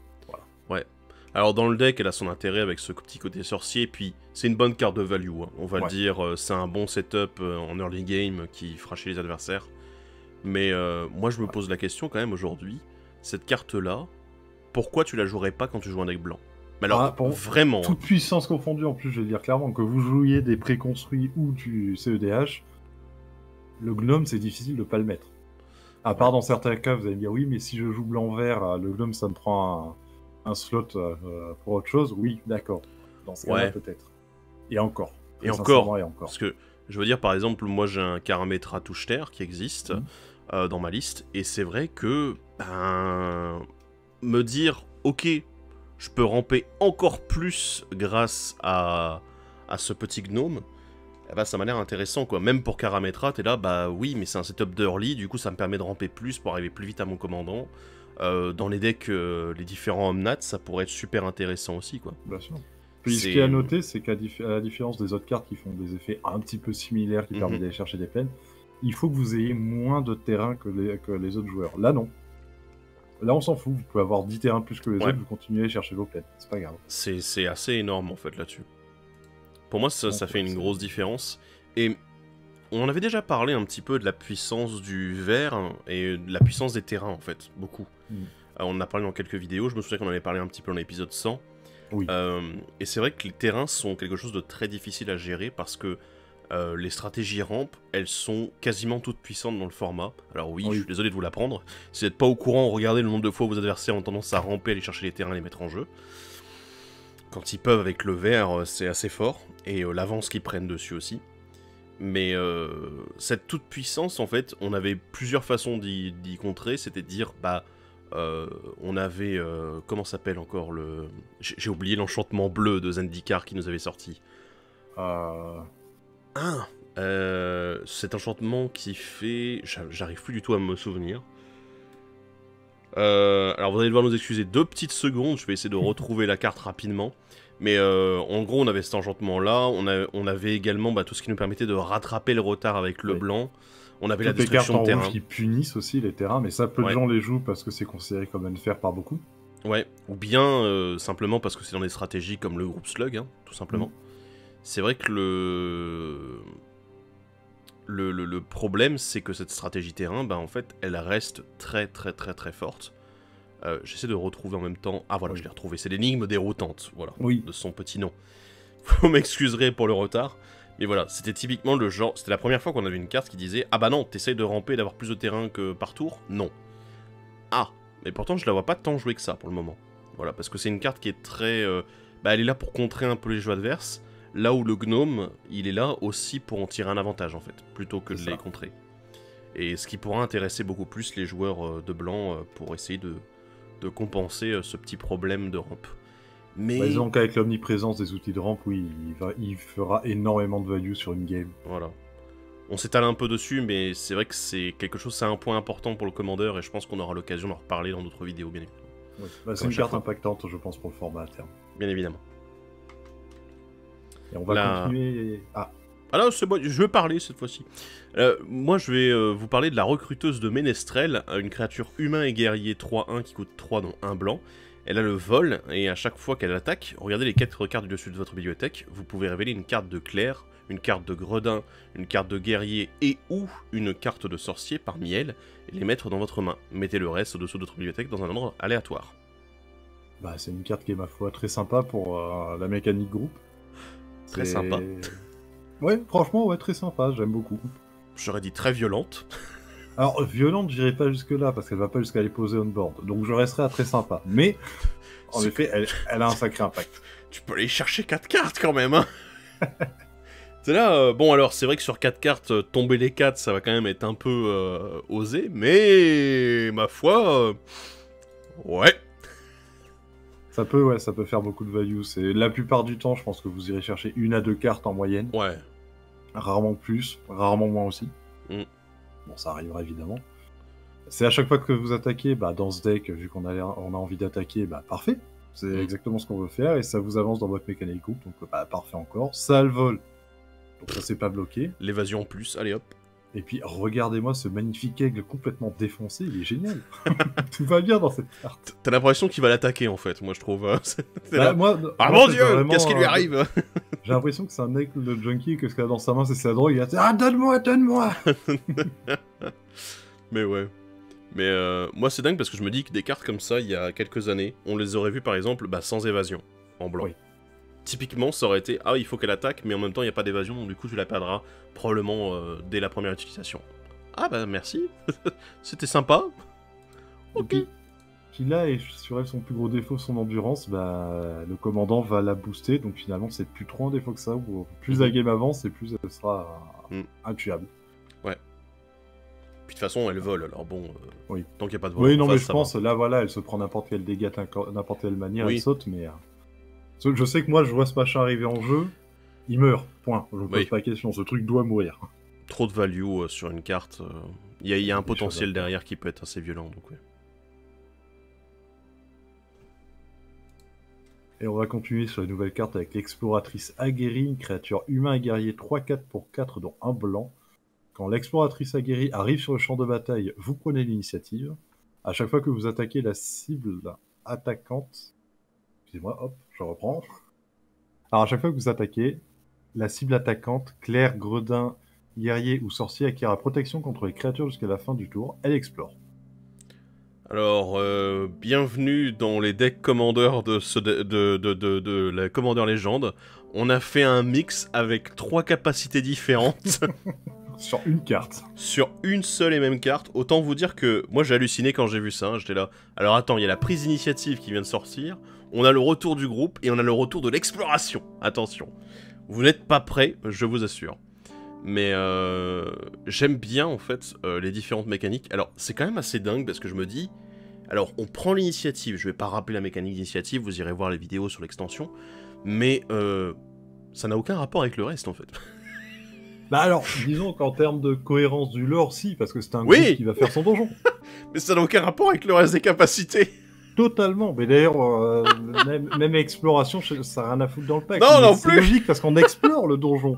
Alors dans le deck, elle a son intérêt avec ce petit côté sorcier, puis c'est une bonne carte de value, hein. On va le Ouais. dire, c'est un bon setup en early game qui fera chier les adversaires. Mais moi je me pose la question quand même aujourd'hui, cette carte-là, pourquoi tu la jouerais pas quand tu joues un deck blanc? Mais alors, vraiment... Toute puissance confondue, en plus, je vais le dire clairement, que vous jouiez des préconstruits ou du CEDH, le gnome, c'est difficile de pas le mettre. À part dans certains cas, vous allez me dire, oui, mais si je joue blanc-vert, le gnome, ça me prend un slot pour autre chose. Oui, d'accord. Dans ce cas-là, Ouais. peut-être. Et encore. Et Très encore, sincèrement, et encore. parce que, je veux dire, par exemple, moi j'ai un Karametra touche terre qui existe dans ma liste, et c'est vrai que, me dire, ok, je peux ramper encore plus grâce à ce petit gnome, eh ben, ça m'a l'air intéressant, quoi. Même pour Karametra, t'es là, bah oui, mais c'est un setup d'early, du coup ça me permet de ramper plus pour arriver plus vite à mon commandant. Dans les decks, les différents Omnats, ça pourrait être super intéressant aussi, quoi. Bien sûr. Puis ce qui est à noter, c'est qu'à la différence des autres cartes qui font des effets un petit peu similaires, qui permettent d'aller chercher des plaines, il faut que vous ayez moins de terrain que les autres joueurs. Là, non. Là, on s'en fout. Vous pouvez avoir 10 terrains plus que les autres, vous continuez à chercher vos plaines. C'est pas grave. C'est assez énorme, en fait, là-dessus. Pour moi, ça fait une grosse différence. Et on en avait déjà parlé un petit peu de la puissance du vert et de la puissance des terrains, en fait. Beaucoup. On en a parlé dans quelques vidéos. Je me souviens qu'on en avait parlé un petit peu dans l'épisode 100. Oui. Et c'est vrai que les terrains sont quelque chose de très difficile à gérer parce que les stratégies ramp, elles sont quasiment toutes puissantes dans le format. Alors oui, je suis désolé de vous l'apprendre. Si vous n'êtes pas au courant, regardez le nombre de fois où vos adversaires ont tendance à ramper, aller chercher les terrains et les mettre en jeu. Quand ils peuvent avec le vert, c'est assez fort. Et l'avance qu'ils prennent dessus aussi. Mais cette toute-puissance, en fait, on avait plusieurs façons d'y contrer. C'était de dire, bah, on avait... comment s'appelle encore le... J'ai oublié l'enchantement bleu de Zendikar qui nous avait sorti. Cet enchantement qui fait... J'arrive plus du tout à me souvenir. Alors vous allez devoir nous excuser 2 petites secondes, je vais essayer de retrouver la carte rapidement. Mais en gros, on avait cet enchantement-là, on avait également tout ce qui nous permettait de rattraper le retard avec le blanc. On avait la destruction de terrain. Les cartes en rouge qui punissent aussi les terrains, mais ça, peu de gens les jouent parce que c'est considéré comme unfair par beaucoup. Ouais, ou bien simplement parce que c'est dans des stratégies comme le groupe Slug, hein, tout simplement. C'est vrai que le problème, c'est que cette stratégie terrain, en fait, elle reste très forte. J'essaie de retrouver en même temps... Ah voilà, je l'ai retrouvé, c'est l'énigme déroutante, voilà, de son petit nom. Vous m'excuserez pour le retard, mais voilà, c'était typiquement le genre... C'était la première fois qu'on avait une carte qui disait « Ah bah non, t'essayes de ramper et d'avoir plus de terrain que par tour ?» Non. Ah, mais pourtant je la vois pas tant jouer que ça pour le moment. Voilà, parce que c'est une carte qui est très... elle est là pour contrer un peu les jeux adverses, là où le gnome, il est là aussi pour en tirer un avantage en fait, plutôt que de les contrer. Et ce qui pourra intéresser beaucoup plus les joueurs de blanc pour essayer de compenser ce petit problème de rampe. Mais... disons qu'avec l'omniprésence des outils de rampe, oui, il fera énormément de value sur une game. Voilà. On s'étale un peu dessus, mais c'est vrai que c'est quelque chose, c'est un point important pour le commandeur, et je pense qu'on aura l'occasion d'en reparler dans d'autres vidéos, bien évidemment. C'est une carte impactante, je pense, pour le format à terme. Bien évidemment. Et on va continuer... Alors, c'est bon, je vais parler cette fois-ci. Moi, je vais vous parler de la recruteuse de Ménestrel, une créature humain et guerrier 3-1 qui coûte 3 dont 1 blanc. Elle a le vol, et à chaque fois qu'elle attaque, regardez les 4 cartes du dessus de votre bibliothèque, vous pouvez révéler une carte de clerc, une carte de gredin, une carte de guerrier et ou une carte de sorcier parmi elles, et les mettre dans votre main. Mettez le reste au-dessous de votre bibliothèque dans un ordre aléatoire. C'est une carte qui est, ma foi, très sympa pour la mécanique groupe. Très sympa. Ouais, franchement, ouais, très sympa, j'aime beaucoup. J'aurais dit très violente. Alors, violente, j'irai pas jusque-là, parce qu'elle va pas jusqu'à les poser on-board, donc je resterai à très sympa. Mais, en effet, elle a un sacré impact. Tu peux aller chercher 4 cartes quand même, hein. C'est là, bon alors, c'est vrai que sur 4 cartes, tomber les 4, ça va quand même être un peu osé, mais, ma foi, ouais. Ça peut faire beaucoup de value. C'est la plupart du temps, je pense que vous irez chercher 1 à 2 cartes en moyenne. Ouais. Rarement plus, rarement moins aussi. Bon, ça arrivera évidemment. C'est à chaque fois que vous attaquez, dans ce deck, vu qu'on a envie d'attaquer, parfait. C'est exactement ce qu'on veut faire et ça vous avance dans votre mécanique groupe, donc parfait encore. Ça a le vol, donc ça c'est pas bloqué. L'évasion en plus, allez hop. Et puis regardez-moi ce magnifique aigle complètement défoncé, il est génial. Tout va bien dans cette carte. T'as l'impression qu'il va l'attaquer en fait, moi je trouve. Mon Dieu, qu'est-ce qui lui arrive? J'ai l'impression que c'est un aigle de junkie, que ce qu'il a dans sa main c'est sa drogue, il a dit « Ah, donne-moi !» Mais ouais. Mais moi c'est dingue parce que je me dis que des cartes comme ça, il y a quelques années, on les aurait vues par exemple sans évasion, en blanc. Oui. Typiquement, ça aurait été, il faut qu'elle attaque, mais en même temps, il n'y a pas d'évasion, donc du coup, tu la perdras probablement dès la première utilisation. Ah merci, c'était sympa. Ok. Puis là, et sur elle, son plus gros défaut, son endurance, le commandant va la booster, donc finalement, c'est plus trop un défaut que ça, où plus la game avance, et plus elle sera intuable. Ouais. Puis de toute façon, elle vole, alors bon, tant qu'il n'y a pas de vol. Oui, non, mais je pense, là, voilà, elle se prend n'importe quel dégât, n'importe quelle manière, elle saute, mais... Je sais que moi, je vois ce machin arriver en jeu, il meurt, point. Je me pose pas la question, ce truc doit mourir. Trop de value sur une carte, il y a un potentiel derrière qui peut être assez violent, donc ouais. Et on va continuer sur les nouvelles cartes avec l'exploratrice aguerrie, une créature humain et guerrier 3-4 pour 4, dont 1 blanc. Quand l'exploratrice aguerrie arrive sur le champ de bataille, vous prenez l'initiative. À chaque fois que vous attaquez la cible attaquante... Excusez-moi, hop, je reprends. Alors à chaque fois que vous attaquez, la cible attaquante, clerc, gredin, guerrier ou sorcier acquiert la protection contre les créatures jusqu'à la fin du tour. Elle explore. Alors, bienvenue dans les decks commandeurs de la Commander Légende. On a fait un mix avec 3 capacités différentes. Sur une carte. Sur une seule et même carte. Autant vous dire que moi j'ai halluciné quand j'ai vu ça. J'étais là. Alors attends, il y a la prise d'initiative qui vient de sortir. On a le retour du groupe et on a le retour de l'exploration. Attention. Vous n'êtes pas prêts, je vous assure. Mais j'aime bien en fait les différentes mécaniques. Alors c'est quand même assez dingue parce que je me dis, alors on prend l'initiative, je vais pas rappeler la mécanique d'initiative, vous irez voir les vidéos sur l'extension, mais ça n'a aucun rapport avec le reste en fait. Bah alors, disons qu'en termes de cohérence du lore, si, parce que c'est un Oui. groupe qui va faire son donjon. Mais ça n'a aucun rapport avec le reste des capacités. Totalement. Mais d'ailleurs, même exploration, ça n'a rien à foutre dans le pack. Non, Mais non c'est plus. logique parce qu'on explore le donjon.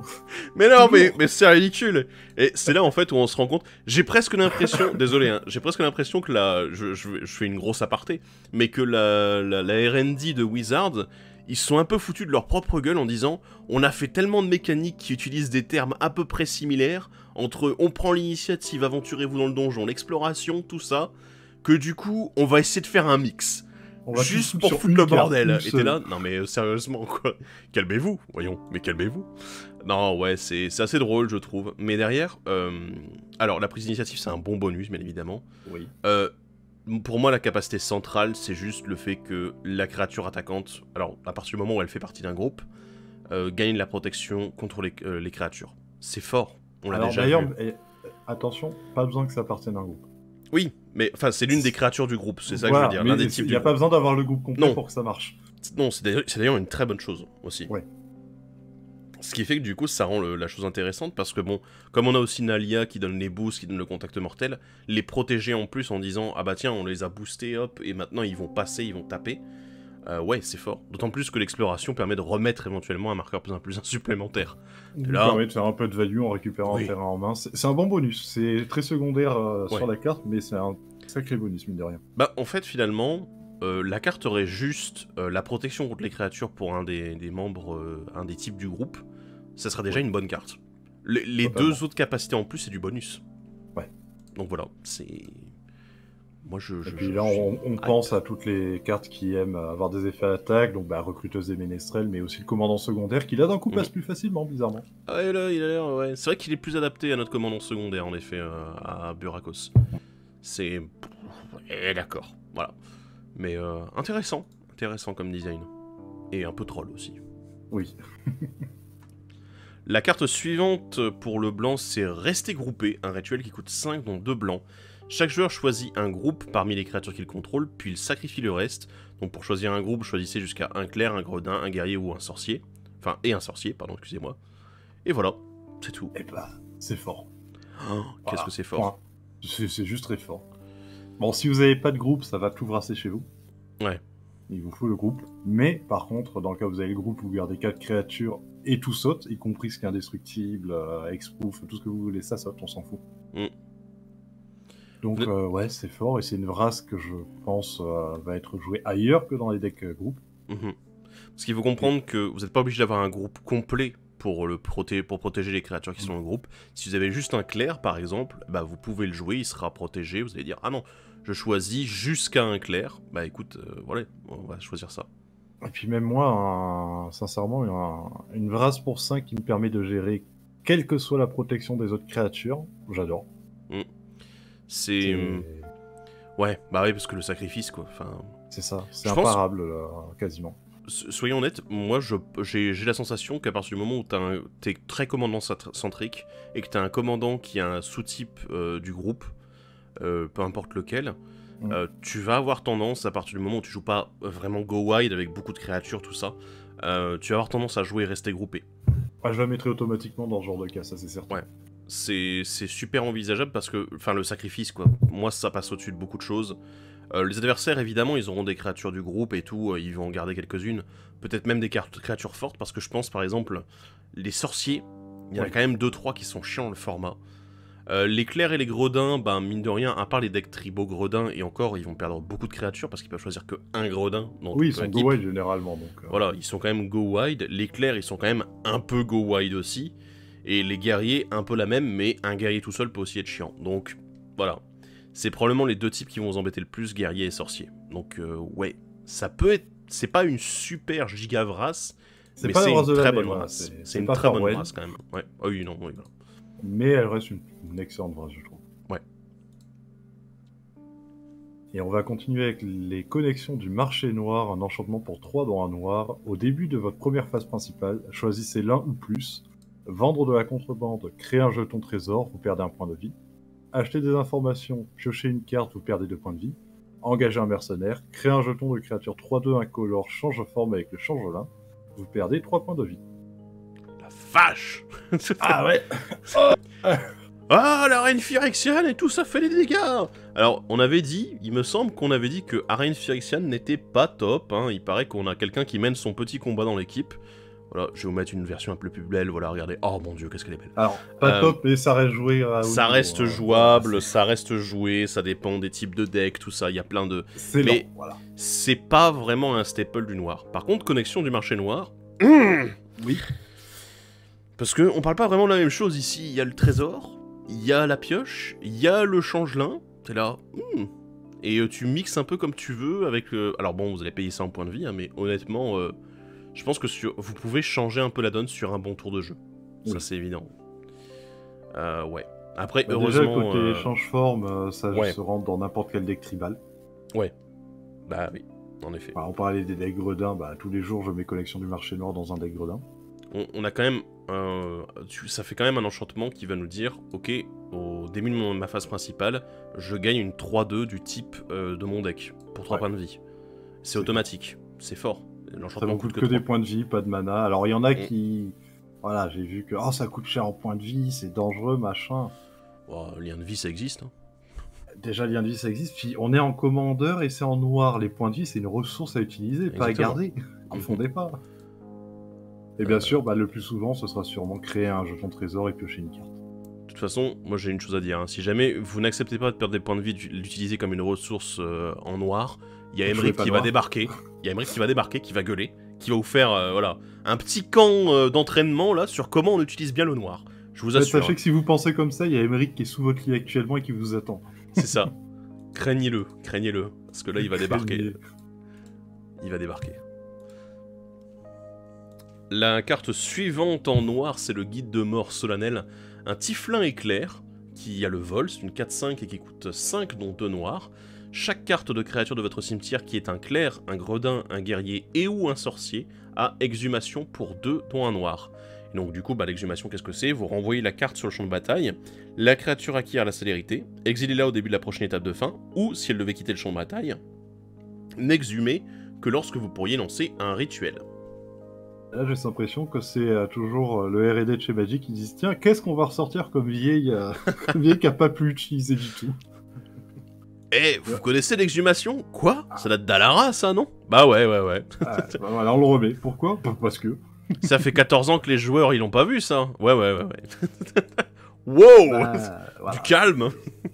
Mais non, Toujours. mais c'est ridicule. Et c'est là en fait où on se rend compte. J'ai presque l'impression, désolé, hein, j'ai presque l'impression que je fais une grosse aparté, mais que la R&D de Wizards, ils sont un peu foutus de leur propre gueule en disant, on a fait tellement de mécaniques qui utilisent des termes à peu près similaires entre on prend l'initiative, aventurez-vous dans le donjon, l'exploration, tout ça, que du coup on va essayer de faire un mix. On va Juste tout pour sur foutre une le carte, bordel. une Et t'es seule. là, non mais sérieusement quoi. Calmez-vous, voyons, mais calmez-vous. Non ouais, c'est assez drôle je trouve. Mais derrière, alors la prise d'initiative c'est un bon bonus bien évidemment. Oui. Pour moi la capacité centrale c'est juste le fait que la créature attaquante, alors à partir du moment où elle fait partie d'un groupe, gagne la protection contre les créatures. C'est fort, on l'a Alors déjà d'ailleurs, vu. attention, pas besoin que ça appartienne à un groupe. Oui, mais enfin c'est l'une des créatures du groupe, c'est ça que je Voilà, veux dire, mais l'un des types il du n'y a groupe. pas besoin d'avoir le groupe complet Non. pour que ça marche. Non, c'est d'ailleurs une très bonne chose aussi. Ouais. Ce qui fait que du coup ça rend la chose intéressante parce que bon, comme on a aussi Nalia qui donne les boosts, qui donne le contact mortel, les protéger en plus en disant ah bah tiens on les a boostés hop et maintenant ils vont passer, ils vont taper, ouais c'est fort. D'autant plus que l'exploration permet de remettre éventuellement un marqueur plus un supplémentaire. Ça Là, permet de faire un peu de value en récupérant oui. un terrain en main. C'est un bon bonus. C'est très secondaire sur Ouais. la carte, mais c'est un sacré bonus, mine de rien. Bah en fait finalement, la carte aurait juste la protection contre les créatures pour un des membres, un des types du groupe, ça serait déjà une bonne carte. Les deux autres capacités en plus c'est du bonus. Ouais. Donc voilà, c'est... Moi Et puis là, on pense à toutes les cartes qui aiment avoir des effets à attaque, donc bah, recruteuse et ménestrel, mais aussi le commandant secondaire, qui là d'un coup passe plus facilement, bizarrement. Ah et là, il a l'air... Ouais. C'est vrai qu'il est plus adapté à notre commandant secondaire, en effet, à Burakos. C'est... d'accord, voilà. Mais intéressant comme design. Et un peu troll aussi. Oui. La carte suivante pour le blanc, c'est Rester groupé, un rituel qui coûte 5 dont 2 blancs. Chaque joueur choisit un groupe parmi les créatures qu'il contrôle, puis il sacrifie le reste. Donc pour choisir un groupe, choisissez jusqu'à un clerc, un gredin, un guerrier ou un sorcier. Enfin, et un sorcier, pardon, excusez-moi. Et voilà, c'est tout. Et bah, c'est fort. Oh, qu'est-ce que c'est fort. C'est juste très fort. Bon, si vous n'avez pas de groupe, ça va tout brasser chez vous. Ouais. Il vous faut le groupe. Mais, par contre, dans le cas où vous avez le groupe, vous gardez 4 créatures et tout saute, y compris ce qui est indestructible, exproof, tout ce que vous voulez, ça saute, on s'en fout. Donc, ouais, c'est fort, et c'est une race que je pense va être jouée ailleurs que dans les decks groupes. Parce qu'il faut comprendre que vous n'êtes pas obligé d'avoir un groupe complet pour protéger les créatures qui sont dans le groupe. Si vous avez juste un clerc, par exemple, bah, vous pouvez le jouer, il sera protégé, vous allez dire « Ah non, je choisis jusqu'à un clerc. » Bah écoute, voilà, on va choisir ça. Et puis même moi, sincèrement, une race pour 5 qui me permet de gérer quelle que soit la protection des autres créatures, j'adore. C'est... Ouais, bah oui, parce que le sacrifice, quoi. Enfin... C'est ça, c'est imparable, quasiment. Soyons honnêtes, moi j'ai la sensation qu'à partir du moment où t'es très commandant centrique et que t'as un commandant qui a un sous-type du groupe, peu importe lequel, tu vas avoir tendance, à partir du moment où tu joues pas vraiment go wide avec beaucoup de créatures, tout ça, tu vas avoir tendance à jouer et rester groupé. Ah, je la mettrai automatiquement dans ce genre de cas, ça c'est certain. Ouais. C'est super envisageable parce que, enfin, le sacrifice, quoi. Moi, ça passe au-dessus de beaucoup de choses. Les adversaires, évidemment, ils auront des créatures du groupe et tout, ils vont en garder quelques-unes. Peut-être même des créatures fortes, parce que je pense, par exemple, les sorciers, il y en a quand même 2-3 qui sont chiants, le format. Les clercs et les gredins, ben, mine de rien, à part les decks tribaux gredins, et encore, ils vont perdre beaucoup de créatures, parce qu'ils peuvent choisir que un gredin dans oui, ils toute sont go wide généralement, donc... Voilà, ils sont quand même go wide. Les clercs, ils sont quand même un peu go wide aussi. Et les guerriers, un peu la même, mais un guerrier tout seul peut aussi être chiant. Donc, voilà. C'est probablement les deux types qui vont vous embêter le plus, guerrier et sorcier. Donc, ouais, ça peut être... C'est pas une super giga race, mais c'est une très bonne race. C'est une très bonne race, quand même. Ouais. Oh oui, non, oui, voilà. Mais elle reste une excellente race, je trouve. Ouais. Et on va continuer avec les connexions du marché noir, un enchantement pour 3 dans un noir. Au début de votre première phase principale, choisissez l'un ou plus. Vendre de la contrebande, créer un jeton trésor, vous perdez un point de vie. Acheter des informations, piocher une carte, vous perdez 2 points de vie. Engager un mercenaire, créer un jeton de créature 3-2 incolore, change forme avec le changelin, vous perdez 3 points de vie. La vache. Ah ouais. Ah, la reine Phyrexiane et tout ça fait des dégâts. Alors, on avait dit, il me semble qu'on avait dit que Reine Phyrexiane n'était pas top, hein. Il paraît qu'on a quelqu'un qui mène son petit combat dans l'équipe. Voilà, je vais vous mettre une version un peu plus belle, voilà, regardez. Oh mon dieu, qu'est-ce qu'elle est belle. Alors, pas top, mais ça reste joué. Ça reste jouable, ça reste joué, ça dépend des types de decks, tout ça, il y a plein de... C'est lent, voilà. C'est pas vraiment un staple du noir. Par contre, connexion du marché noir... Oui. Parce que on parle pas vraiment de la même chose ici, il y a le trésor, il y a la pioche, il y a le changelin, t'es là... Et tu mixes un peu comme tu veux avec le... Alors bon, vous allez payer ça en points de vie, hein, mais honnêtement... je pense que vous pouvez changer un peu la donne sur un bon tour de jeu. Oui. Ça, c'est évident. Ouais. Après, bah, heureusement... Déjà, côté change-forme, ça se rentre dans n'importe quel deck tribal. Ouais. Bah oui, en effet. Enfin, on parlait des decks gredins, bah tous les jours, je mets collection du marché noir dans un deck gredin. On a quand même... ça fait quand même un enchantement qui va nous dire, ok, au début de ma phase principale, je gagne une 3-2 du type de mon deck, pour 3 points de vie. C'est automatique, c'est fort. Ça ne coûte que des points de vie, pas de mana. Alors il y en a qui... Voilà, j'ai vu que ça coûte cher en points de vie, c'est dangereux, machin. Oh, lien de vie, ça existe. Hein. Déjà, lien de vie, ça existe. Puis on est en commandeur et c'est en noir. Les points de vie, c'est une ressource à utiliser, pas à garder. Confondez pas. Et bien sûr, le plus souvent, ce sera sûrement créer un jeton trésor et piocher une carte. De toute façon, moi j'ai une chose à dire. Hein. Si jamais vous n'acceptez pas de perdre des points de vie, d'utiliser comme une ressource en noir, il y a Emmerich qui va débarquer. Il y a Emmerich qui va débarquer, qui va gueuler, qui va vous faire voilà, un petit camp d'entraînement là sur comment on utilise bien le noir. Je vous assure. Sachez que si vous pensez comme ça, il y a Emmerich qui est sous votre lit actuellement et qui vous attend. C'est ça. Craignez-le, craignez-le. Parce que là, il va débarquer. Il va débarquer. La carte suivante en noir, c'est le guide de mort solennel. Un Tiflin éclair, qui a le vol, c'est une 4-5 et qui coûte 5, dont 2 noirs. Chaque carte de créature de votre cimetière qui est un clair, un gredin, un guerrier et ou un sorcier a exhumation pour 2, dont un noir. Et donc du coup, l'exhumation, qu'est-ce que c'est? Vous renvoyez la carte sur le champ de bataille, la créature acquiert la célérité, exilez-la au début de la prochaine étape de fin, ou, si elle devait quitter le champ de bataille, n'exhumez que lorsque vous pourriez lancer un rituel. Là, j'ai l'impression que c'est toujours le R&D de chez Magic qui disent « Tiens, qu'est-ce qu'on va ressortir comme vieille qui n'a pas pu utiliser du tout ?» Eh, vous connaissez l'exhumation? Quoi? Ça date d'Alara, ça, non? Bah ouais. Voilà, on le remet. Pourquoi? Parce que... Ça fait 14 ans que les joueurs, ils l'ont pas vu, ça. Ouais. Wow, voilà. Du calme.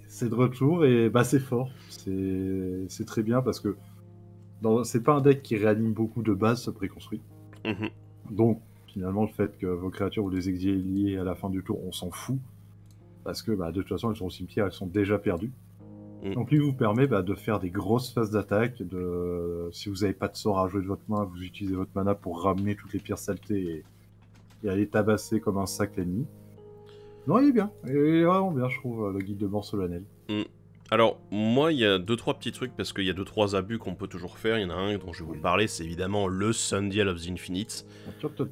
C'est de retour et c'est fort. C'est très bien parce que c'est pas un deck qui réanime beaucoup de bases, ce préconstruit. Donc, finalement, le fait que vos créatures, vous les exiliez à la fin du tour, on s'en fout. Parce que, de toute façon, elles sont au cimetière, elles sont déjà perdues. Donc, lui vous permet de faire des grosses phases d'attaque. Si vous n'avez pas de sort à jouer de votre main, vous utilisez votre mana pour ramener toutes les pires saletés et aller tabasser comme un sac l'ennemi. Non, il est bien. Il est vraiment bien, je trouve, le guide de mort solennel. Alors, moi, il y a 2-3 petits trucs, parce qu'il y a 2-3 abus qu'on peut toujours faire. Il y en a un dont je vais vous parler, c'est évidemment le Sundial of the Infinite.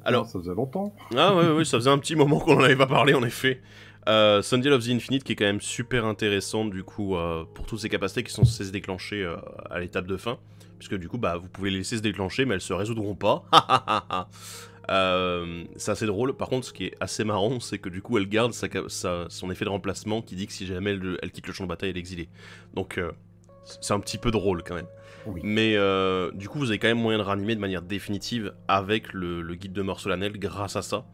Alors, ça faisait longtemps. Ah ouais, ça faisait un petit moment qu'on en avait pas parlé, en effet. Sundial of the Infinite, qui est quand même super intéressant, du coup, pour toutes ces capacités qui sont censées se déclencher à l'étape de fin. Puisque du coup, vous pouvez les laisser se déclencher, mais elles se résoudront pas. C'est assez drôle. Par contre, ce qui est assez marrant, c'est que du coup, elle garde son effet de remplacement qui dit que si jamais elle quitte le champ de bataille, elle est exilée. Donc, c'est un petit peu drôle quand même. Oui. Mais du coup, vous avez quand même moyen de ranimer de manière définitive avec le guide de mort solennel grâce à ça.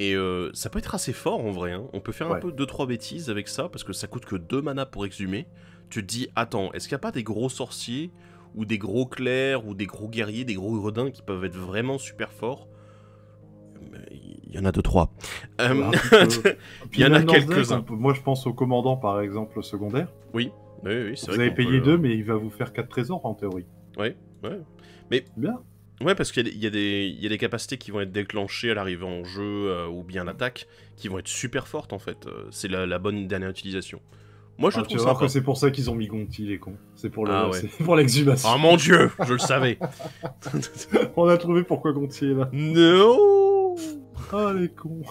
Et ça peut être assez fort en vrai. Hein. On peut faire un peu 2-3 bêtises avec ça parce que ça coûte que 2 mana pour exhumer. Tu te dis, attends, est-ce qu'il n'y a pas des gros sorciers ou des gros clercs ou des gros guerriers, des gros gredins qui peuvent être vraiment super forts? Il y en a 2-3. Il y en a quelques-uns. Moi, je pense au commandant, par exemple, secondaire. Oui, c'est vrai. Vous avez payé 2, mais il va vous faire 4 trésors, en théorie. Ouais. Mais... Bien. Ouais, parce qu'il y a des capacités qui vont être déclenchées à l'arrivée en jeu, ou bien l'attaque, qui vont être super fortes, en fait. C'est la bonne dernière utilisation. Moi, je trouve ça. Que c'est pour ça qu'ils ont mis Gonti, les cons. C'est pour l'exhumation. Oh mon dieu, je le savais. On a trouvé pourquoi Gonti est là. No. Ah, les cons.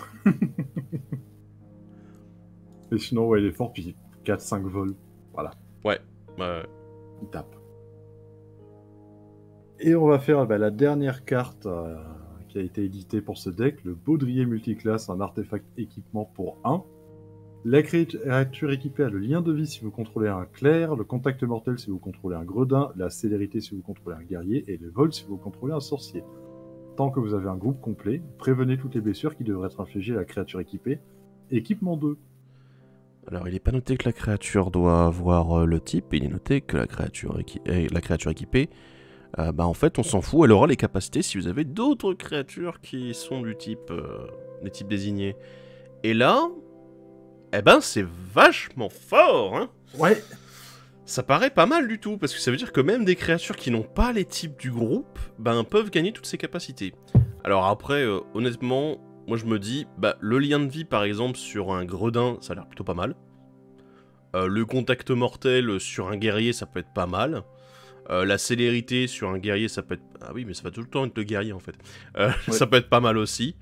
Et sinon, ouais, il est fort, puis 4-5 vols. Voilà, Ouais. il tape. Et on va faire la dernière carte qui a été éditée pour ce deck, le Baudrier Multiclasse, un artefact équipement pour 1. La créature équipée a le lien de vie si vous contrôlez un clerc, le contact mortel si vous contrôlez un gredin, la célérité si vous contrôlez un guerrier, et le vol si vous contrôlez un sorcier. Tant que vous avez un groupe complet, prévenez toutes les blessures qui devraient être infligées à la créature équipée. Équipement 2. Alors, il n'est pas noté que la créature doit avoir le type, il est noté que la créature équipée, en fait, on s'en fout, elle aura les capacités si vous avez d'autres créatures qui sont du type, des types désignés. Et là, c'est vachement fort, hein. Ouais. Ça paraît pas mal du tout, parce que ça veut dire que même des créatures qui n'ont pas les types du groupe, peuvent gagner toutes ces capacités. Alors après, honnêtement, moi je me dis, le lien de vie par exemple sur un gredin, ça a l'air plutôt pas mal. Le contact mortel sur un guerrier, ça peut être pas mal. La célérité sur un guerrier, ça peut être... Ah oui, mais ça va tout le temps être le guerrier en fait. Ouais. Ça peut être pas mal aussi.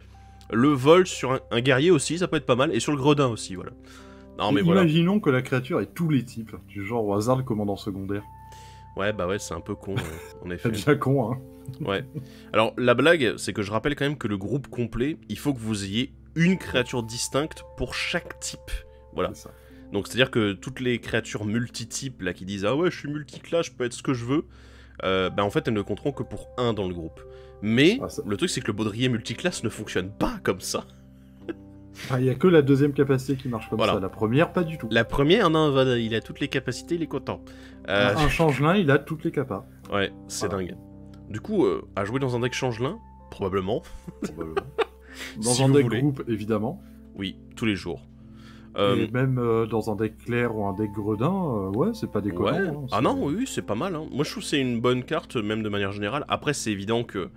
Le vol sur un guerrier aussi, ça peut être pas mal. Et sur le gredin aussi, voilà. Non, mais imaginons que la créature ait tous les types, du genre au hasard le commandant secondaire. Ouais, c'est un peu con, en effet. C'est déjà con, hein. Ouais. Alors, la blague, c'est que je rappelle quand même que le groupe complet, il faut que vous ayez une créature distincte pour chaque type. Voilà. C'est ça. Donc, c'est-à-dire que toutes les créatures multitypes, là, qui disent « Ah ouais, je suis multiclass, je peux être ce que je veux », en fait, elles ne compteront que pour un dans le groupe. Mais, le truc, c'est que le baudrier multiclass ne fonctionne pas comme ça. Il n'y a que la deuxième capacité qui marche comme ça, la première, pas du tout. La première, non, il a toutes les capacités, il est content. Un changelin, il a toutes les capas. Ouais, c'est dingue. Du coup, à jouer dans un deck changelin, probablement. Dans si un deck voulez. groupe, évidemment. Oui, tous les jours. Et même dans un deck clair ou un deck gredin, ouais, c'est pas déconnant. Ouais. Hein, ah non, oui, c'est pas mal. Hein. Moi, je trouve que c'est une bonne carte, même de manière générale. Après, c'est évident que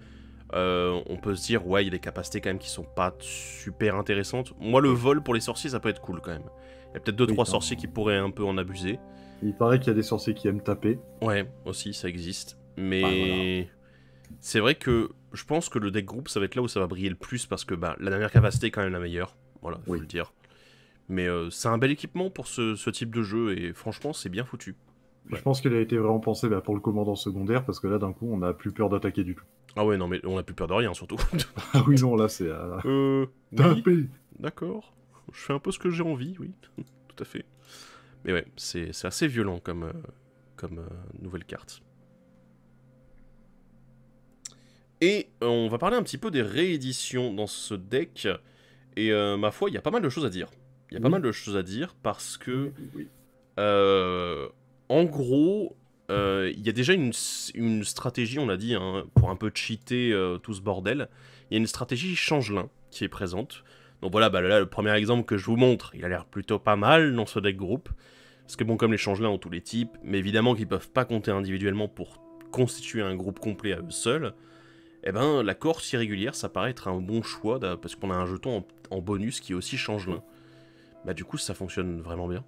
on peut se dire, ouais, il y a des capacités quand même qui sont pas super intéressantes. Moi, le vol pour les sorciers, ça peut être cool quand même. Il y a peut-être 2-3 sorciers qui pourraient un peu en abuser. Il paraît qu'il y a des sorciers qui aiment taper. Ouais, aussi, ça existe. Mais c'est vrai que je pense que le deck groupe, ça va être là où ça va briller le plus parce que la dernière capacité est quand même la meilleure. Voilà, faut le dire. Mais c'est un bel équipement pour ce type de jeu et franchement, c'est bien foutu. Ouais. Je pense qu'il a été vraiment pensé pour le commandant secondaire parce que là, d'un coup, on n'a plus peur d'attaquer du tout. Ah ouais, non, mais on n'a plus peur de rien surtout. Ah oui, non, là, c'est. Taper. Oui, d'accord. Je fais un peu ce que j'ai envie, oui, tout à fait. Mais ouais, c'est assez violent comme nouvelle carte. Et on va parler un petit peu des rééditions dans ce deck. Et ma foi, il y a pas mal de choses à dire. Il y a pas mal de choses à dire parce que, en gros, il y a déjà une stratégie, on l'a dit, hein, pour un peu cheater tout ce bordel. Il y a une stratégie changelin qui est présente. Donc voilà, là, le premier exemple que je vous montre, il a l'air plutôt pas mal dans ce deck groupe. Parce que bon, comme les changelins ont tous les types, mais évidemment qu'ils peuvent pas compter individuellement pour constituer un groupe complet à eux seuls, la Corse irrégulière, ça paraît être un bon choix, parce qu'on a un jeton en bonus qui est aussi changelin. Du coup, ça fonctionne vraiment bien.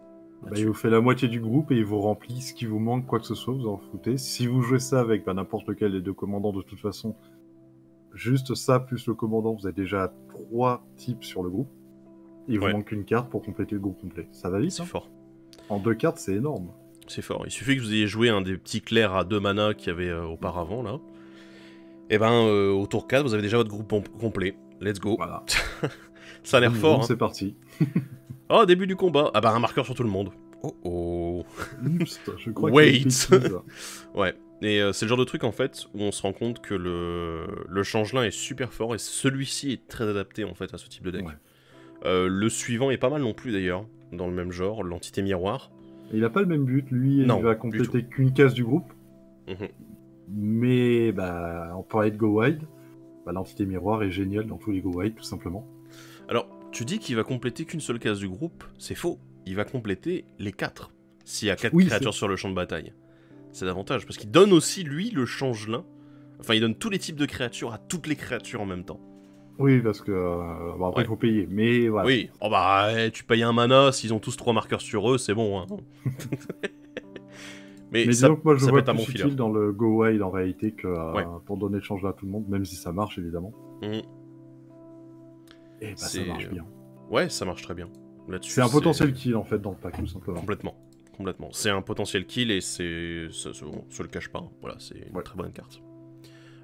Il vous fait la moitié du groupe et il vous remplit ce qui vous manque, quoi que ce soit, vous en foutez. Si vous jouez ça avec n'importe lequel des deux commandants, de toute façon, juste ça plus le commandant, vous avez déjà 3 types sur le groupe. Il vous manque une carte pour compléter le groupe complet. Ça va vite. C'est fort. En 2 cartes, c'est énorme. C'est fort. Il suffit que vous ayez joué un des petits clercs à 2 mana qu'il y avait auparavant, là. Et au tour 4, vous avez déjà votre groupe complet. Let's go. Voilà. Ça a l'air fort. Hein. C'est parti. Oh, début du combat. Un marqueur sur tout le monde. Oh. Je crois Wait. Ouais. Et c'est le genre de truc, en fait, où on se rend compte que le changelin est super fort, et celui-ci est très adapté, en fait, à ce type de deck. Ouais. Le suivant est pas mal non plus, d'ailleurs, dans le même genre, l'entité miroir. Il a pas le même but, lui, il va compléter qu'une case du groupe. Mais, on parlait de Go Wide. L'entité miroir est géniale dans tous les Go Wide, tout simplement. Alors, tu dis qu'il va compléter qu'une seule case du groupe, c'est faux. Il va compléter les 4. S'il y a 4 créatures sur le champ de bataille. C'est davantage, parce qu'il donne aussi, lui, le changelin. Enfin, il donne tous les types de créatures à toutes les créatures en même temps. Oui, parce que... après, il faut payer, mais voilà. Oui, tu payes un mana, s'ils ont tous 3 marqueurs sur eux, c'est bon. Hein. mais disons que moi, je vois plus utile dans le Go Wide, en réalité, que pour donner le changelin à tout le monde, même si ça marche, évidemment. Et bah ça marche bien. Ouais, ça marche très bien. C'est un potentiel kill en fait dans le pack, tout simplement. Complètement. C'est un potentiel kill et on se le cache pas. Hein. Voilà, c'est une très bonne carte.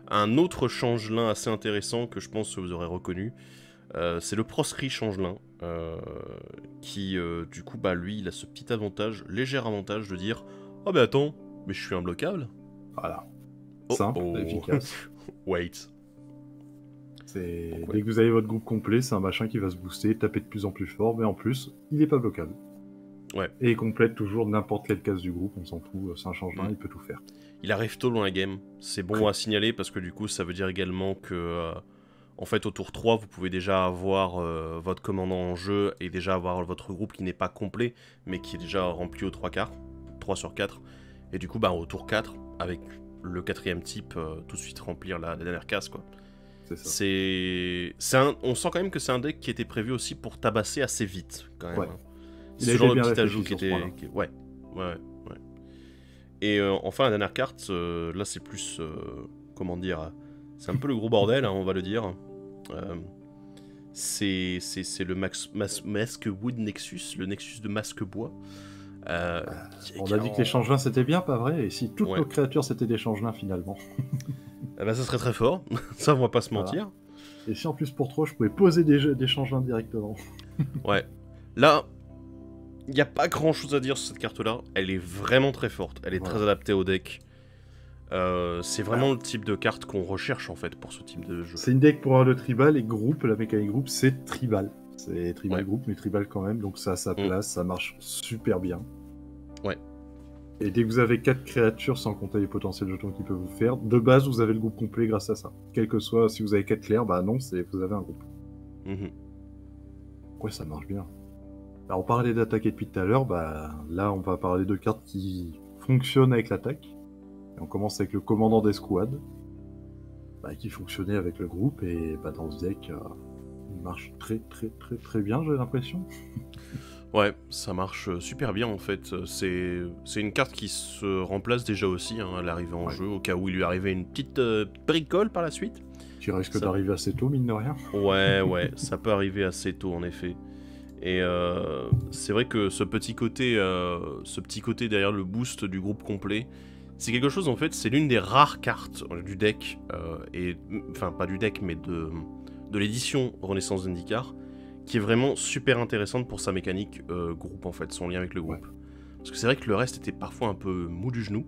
Un autre changelin assez intéressant que je pense que vous aurez reconnu, c'est le Proscrit changelin, qui du coup, bah lui, il a ce petit avantage, léger avantage de dire « Oh bah attends, mais je suis imbloquable ». Voilà. Simple, efficace. Wait. Dès que vous avez votre groupe complet, c'est un machin qui va se booster, taper de plus en plus fort, mais en plus, il est pas bloquable. Ouais. Et il complète toujours n'importe quelle case du groupe, on s'en fout, c'est un changelin, il peut tout faire. Il arrive tôt dans la game, c'est bon à signaler parce que du coup ça veut dire également que en fait au tour 3 vous pouvez déjà avoir votre commandant en jeu et déjà avoir votre groupe qui n'est pas complet mais qui est déjà rempli aux 3 quarts, 3 sur 4, et du coup bah au tour 4 avec le 4ème type tout de suite remplir la dernière case quoi. C'est ça. On sent quand même que c'est un deck qui était prévu aussi pour tabasser assez vite quand même. Ouais. C'est ce genre de petit ajout qui était... Ouais. Et enfin la dernière carte, là c'est plus... comment dire... C'est un peu le gros bordel, hein, on va le dire. C'est le Masque Wood Nexus, le Nexus de Masque Bois. On a dit que les changelins c'était bien, pas vrai? Et si toutes nos créatures c'était des changelins finalement? Eh ben, ça serait très fort, ça on va pas se mentir. Et si en plus pour 3 je pouvais poser des changelins directement. Ouais. Là, il n'y a pas grand chose à dire sur cette carte là, elle est vraiment très forte, elle est très adaptée au deck. C'est vraiment le type de carte qu'on recherche en fait pour ce type de jeu. C'est une deck pour le tribal et groupe, la mécanique groupe c'est tribal. C'est tribal groupe mais tribal quand même, donc ça a sa place, ça marche super bien. Ouais. Et dès que vous avez 4 créatures, sans compter les potentiels jetons qu'ils peuvent vous faire, de base vous avez le groupe complet grâce à ça. Quel que soit, si vous avez 4 clairs, bah non, vous avez un groupe. Ouais, ça marche bien. Alors on parlait d'attaquer depuis tout à l'heure, bah là on va parler de cartes qui fonctionnent avec l'attaque. Et on commence avec le commandant d'escouade, qui fonctionnait avec le groupe, et dans ce deck, il marche très bien, j'ai l'impression. Ouais, ça marche super bien en fait. C'est une carte qui se remplace déjà aussi à l'arrivée en jeu, au cas où il lui arrivait une petite bricole par la suite. Qui risque d'arriver assez tôt, mine de rien. Ouais, ça peut arriver assez tôt en effet. Et c'est vrai que ce petit côté derrière le boost du groupe complet, c'est quelque chose en fait, c'est l'une des rares cartes du deck, enfin pas du deck mais de l'édition Renaissance Zendikar, qui est vraiment super intéressante pour sa mécanique groupe en fait, son lien avec le groupe. Parce que c'est vrai que le reste était parfois un peu mou du genou.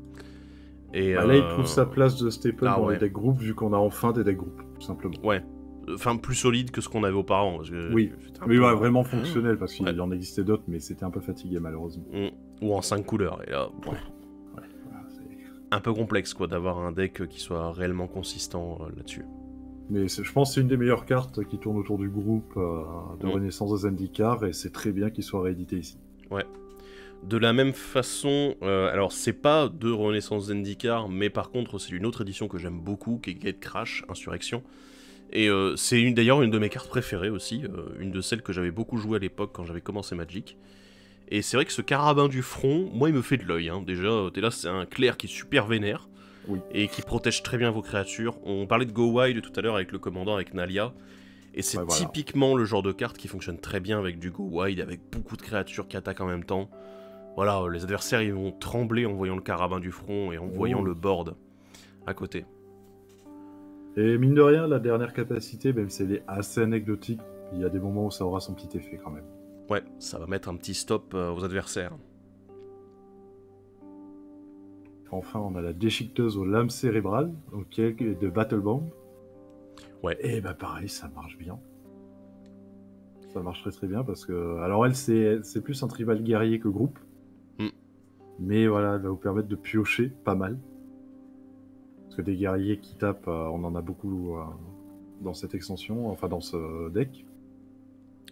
Et là il trouve sa place de staple dans les decks groupes vu qu'on a enfin des decks groupes, tout simplement. Ouais. Enfin, plus solide que ce qu'on avait auparavant. Parce que oui, vraiment fonctionnel, parce qu'il en existait d'autres, mais c'était un peu fatigué, malheureusement. Ou en 5 couleurs, et là... un peu complexe, quoi, d'avoir un deck qui soit réellement consistant là-dessus. Mais je pense que c'est une des meilleures cartes qui tourne autour du groupe de Renaissance de Zendikar, et c'est très bien qu'il soit réédité ici. Ouais. De la même façon, alors c'est pas de Renaissance Zendikar, mais par contre c'est une autre édition que j'aime beaucoup, qui est Gatecrash Insurrection. Et c'est d'ailleurs une de mes cartes préférées aussi, une de celles que j'avais beaucoup joué à l'époque quand j'avais commencé Magic. Et c'est vrai que ce carabin du front, moi il me fait de l'œil. Hein. Déjà, t'es là, c'est un clair qui est super vénère, et qui protège très bien vos créatures. On parlait de Go Wild tout à l'heure avec le commandant, avec Nalia. Et c'est typiquement le genre de carte qui fonctionne très bien avec du Go Wild, avec beaucoup de créatures qui attaquent en même temps. Voilà, les adversaires ils vont trembler en voyant le carabin du front et en voyant le board à côté. Et mine de rien, la dernière capacité, même si elle est assez anecdotique, il y a des moments où ça aura son petit effet quand même. Ouais, ça va mettre un petit stop aux adversaires. Enfin, on a la déchiqueteuse aux lames cérébrales, donc de Battle Bomb. Ouais. Et pareil, ça marche bien. Ça marche très bien parce que... Alors elle, c'est plus un tribal guerrier que groupe. Mais voilà, elle va vous permettre de piocher pas mal. Parce que des guerriers qui tapent, on en a beaucoup dans cette extension, enfin dans ce deck.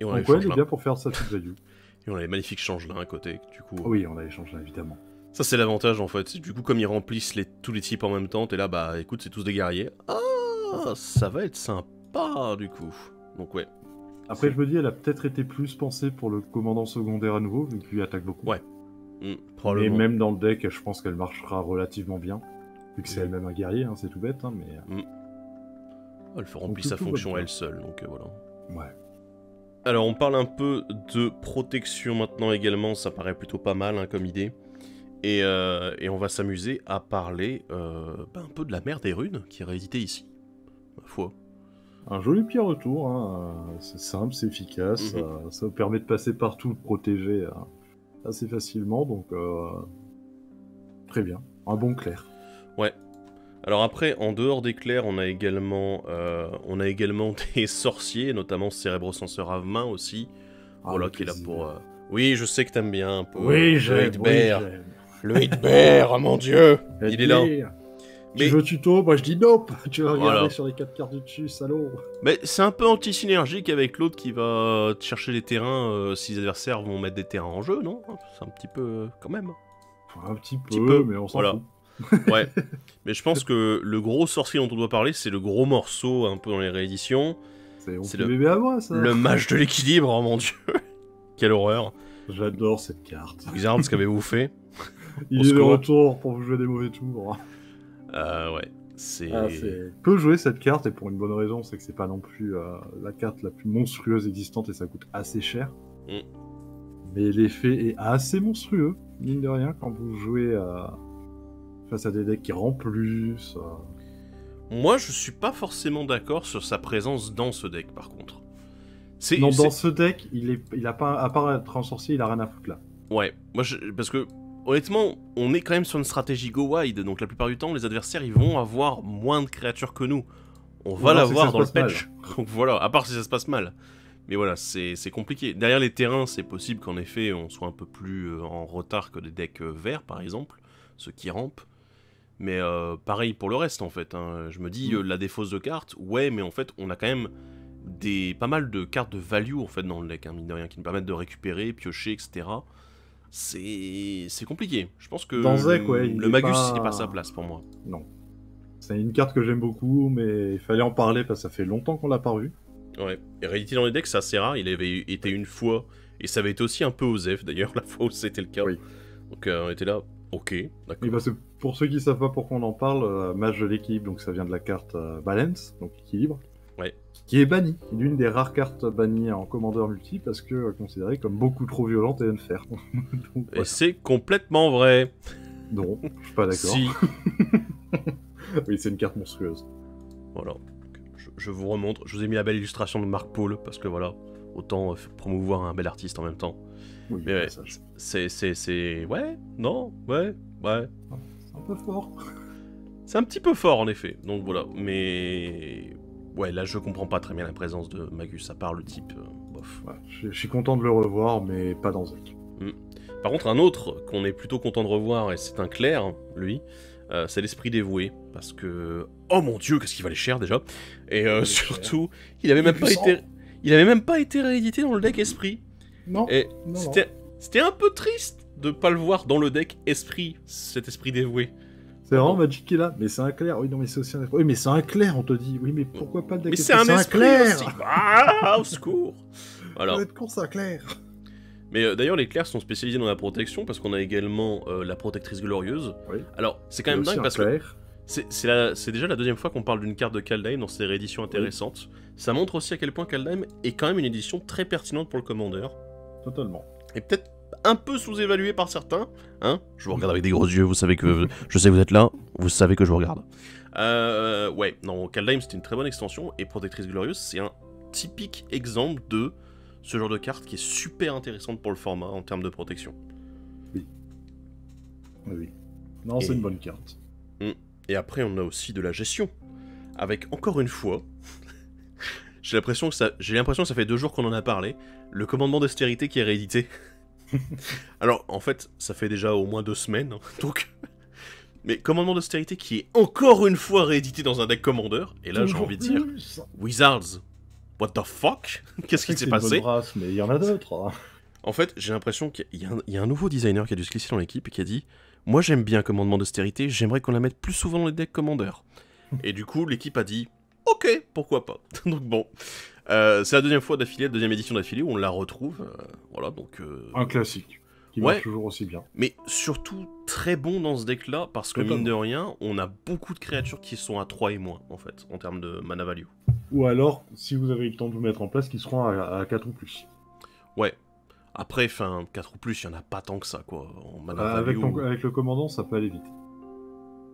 Et on a donc ouais, elle est bien pour faire sa petite value. Et on a les magnifiques changelins à côté, du coup. Oui, on a les changelins, évidemment. Ça c'est l'avantage en fait, du coup comme ils remplissent tous les types en même temps, t'es là, écoute, c'est tous des guerriers. Ah, ça va être sympa du coup. Donc ouais. Après je me dis, elle a peut-être été plus pensée pour le commandant secondaire à nouveau, vu que lui attaque beaucoup. Ouais. Probablement. Et même dans le deck, je pense qu'elle marchera relativement bien. Vu que c'est elle-même un guerrier, c'est tout bête, mais... Elle remplit sa fonction elle seule, donc voilà. Ouais. Alors on parle un peu de protection maintenant également, ça paraît plutôt pas mal hein, comme idée. Et on va s'amuser à parler un peu de la mer des runes qui est rééditée ici, ma foi. Un joli petit retour, hein. C'est simple, c'est efficace, ça vous permet de passer partout, de protéger assez facilement, donc très bien, un bon clair. Ouais. Alors après, en dehors des clercs, on a également des sorciers, notamment Cérébro-Censeur Avemain aussi, voilà, qui est là pour... Oui, je sais que t'aimes bien un peu. Oui, j'aime. Le Hitbear, oh mon dieu, il est là. Tu veux tuto? Moi je dis nope. Tu vas regarder sur les 4 cartes du dessus, salaud. Mais c'est un peu anti-synergique avec l'autre qui va chercher les terrains si les adversaires vont mettre des terrains en jeu, non? C'est un petit peu quand même. Un petit peu, mais on s'en fout. Ouais, mais je pense que le gros sorcier dont on doit parler, c'est le gros morceau un peu dans les rééditions. C'est le bébé à moi, ça. Le mage de l'équilibre, oh mon dieu. Quelle horreur. J'adore cette carte. Wizards, qu'avez-vous fait? Il est de retour pour vous jouer des mauvais tours. Ouais, c'est... Peut jouer cette carte, et pour une bonne raison, c'est que c'est pas non plus la carte la plus monstrueuse existante, et ça coûte assez cher. Mais l'effet est assez monstrueux, mine de rien, quand vous jouez face à des decks qui rendent plus. Moi, je suis pas forcément d'accord sur sa présence dans ce deck, par contre. Dans ce deck, il a pas, à part être un sorcier, il a rien à foutre là. Ouais, parce que, honnêtement, on est quand même sur une stratégie go wide, donc la plupart du temps, les adversaires, ils vont avoir moins de créatures que nous. On va l'avoir dans le patch. Donc voilà, à part si ça se passe mal. Mais voilà, c'est compliqué. Derrière les terrains, c'est possible qu'en effet, on soit un peu plus en retard que des decks verts, par exemple, ceux qui rampent. Mais pareil pour le reste, en fait. Hein. Je me dis, la défausse de cartes, ouais, mais en fait, on a quand même pas mal de cartes de value, en fait, dans le deck, hein, mine de rien, qui nous permettent de récupérer, piocher, etc. C'est compliqué. Je pense que le Magus, il n'est pas à sa place, pour moi. Non. C'est une carte que j'aime beaucoup, mais il fallait en parler, parce que ça fait longtemps qu'on l'a pas vu. Ouais, et réédité dans les decks, c'est assez rare, il avait été une fois, et ça avait été aussi un peu OSEF, d'ailleurs, la fois où c'était le cas. Oui. Donc on était là, ok, d'accord. Oui, parce que pour ceux qui savent pas pourquoi on en parle, mage de l'équilibre, donc ça vient de la carte Balance, donc équilibre, qui est bannie, l'une des rares cartes bannies en commandeur multi, parce que considérée comme beaucoup trop violente et unfair. Donc, et c'est complètement vrai. Non, je suis pas d'accord. Si. Oui, c'est une carte monstrueuse. Voilà. Je vous remontre, je vous ai mis la belle illustration de Marc Paul, parce que voilà, autant promouvoir un bel artiste en même temps. Oui, mais ouais, c'est... Ouais, non, ouais. C'est un peu fort. C'est un petit peu fort, en effet. Donc voilà, mais... Ouais, là, je comprends pas très bien la présence de Magus, à part le type, bof. Ouais, je suis content de le revoir, mais pas dans ce deck. Par contre, un autre qu'on est plutôt content de revoir, et c'est un clair, lui... c'est l'esprit dévoué, parce que... Oh mon dieu, qu'est-ce qu'il valait cher déjà. Et surtout, il avait même pas été réédité dans le deck esprit. Non, et c'était un peu triste de pas le voir dans le deck esprit, cet esprit dévoué. C'est vraiment Magic qui est là, mais c'est un clair. Oui, non, mais c'est aussi un... Oui, mais c'est un clair, on te dit. Oui, mais pourquoi pas le deck esprit? Mais c'est un clair aussi. Ah, au secours. Voilà. Ça va être con, c'est un clair. Mais d'ailleurs, les clercs sont spécialisés dans la protection, parce qu'on a également la protectrice glorieuse. Oui. Alors, c'est quand même dingue, parce que c'est déjà la deuxième fois qu'on parle d'une carte de Kaldheim dans ces rééditions intéressantes. Oui. Ça montre aussi à quel point Kaldheim est quand même une édition très pertinente pour le commandeur. Totalement. Et peut-être un peu sous-évaluée par certains. Hein, je vous regarde avec des gros yeux, vous savez que... je sais que vous êtes là, vous savez que je vous regarde. Ouais, non, Kaldheim, c'était une très bonne extension, et protectrice glorieuse, c'est un typique exemple de... ce genre de carte qui est super intéressante pour le format en termes de protection. Oui. Oui. Non, c'est une bonne carte. Et après, on a aussi de la gestion. Avec, encore une fois, j'ai l'impression que ça fait 2 jours qu'on en a parlé, le commandement d'austérité qui est réédité. Alors, en fait, ça fait déjà au moins 2 semaines, hein, donc... Mais commandement d'austérité qui est encore une fois réédité dans un deck commandeur, et là, j'ai envie de dire... Wizards, what the fuck? Qu'est-ce qui s'est passé? Une bonne race, mais il y en a d'autres. Hein. En fait, j'ai l'impression qu'il y a un nouveau designer qui a dû se glisser dans l'équipe et qui a dit « Moi, j'aime bien commandement d'austérité, j'aimerais qu'on la mette plus souvent dans les decks commandeurs. » Et du coup, l'équipe a dit « Ok, pourquoi pas. » Donc bon, c'est la deuxième édition d'affilée où on la retrouve. Voilà, donc... Un classique, qui marche toujours aussi bien. Mais surtout très bon dans ce deck-là, parce que mine de rien, on a beaucoup de créatures qui sont à 3 et moins, en fait, en termes de mana value. Ou alors, si vous avez eu le temps de vous mettre en place, qui seront à 4 ou plus. Ouais. Après, enfin, 4 ou plus, il y en a pas tant que ça, quoi. En mana Avec, value... avec le commandant, ça peut aller vite.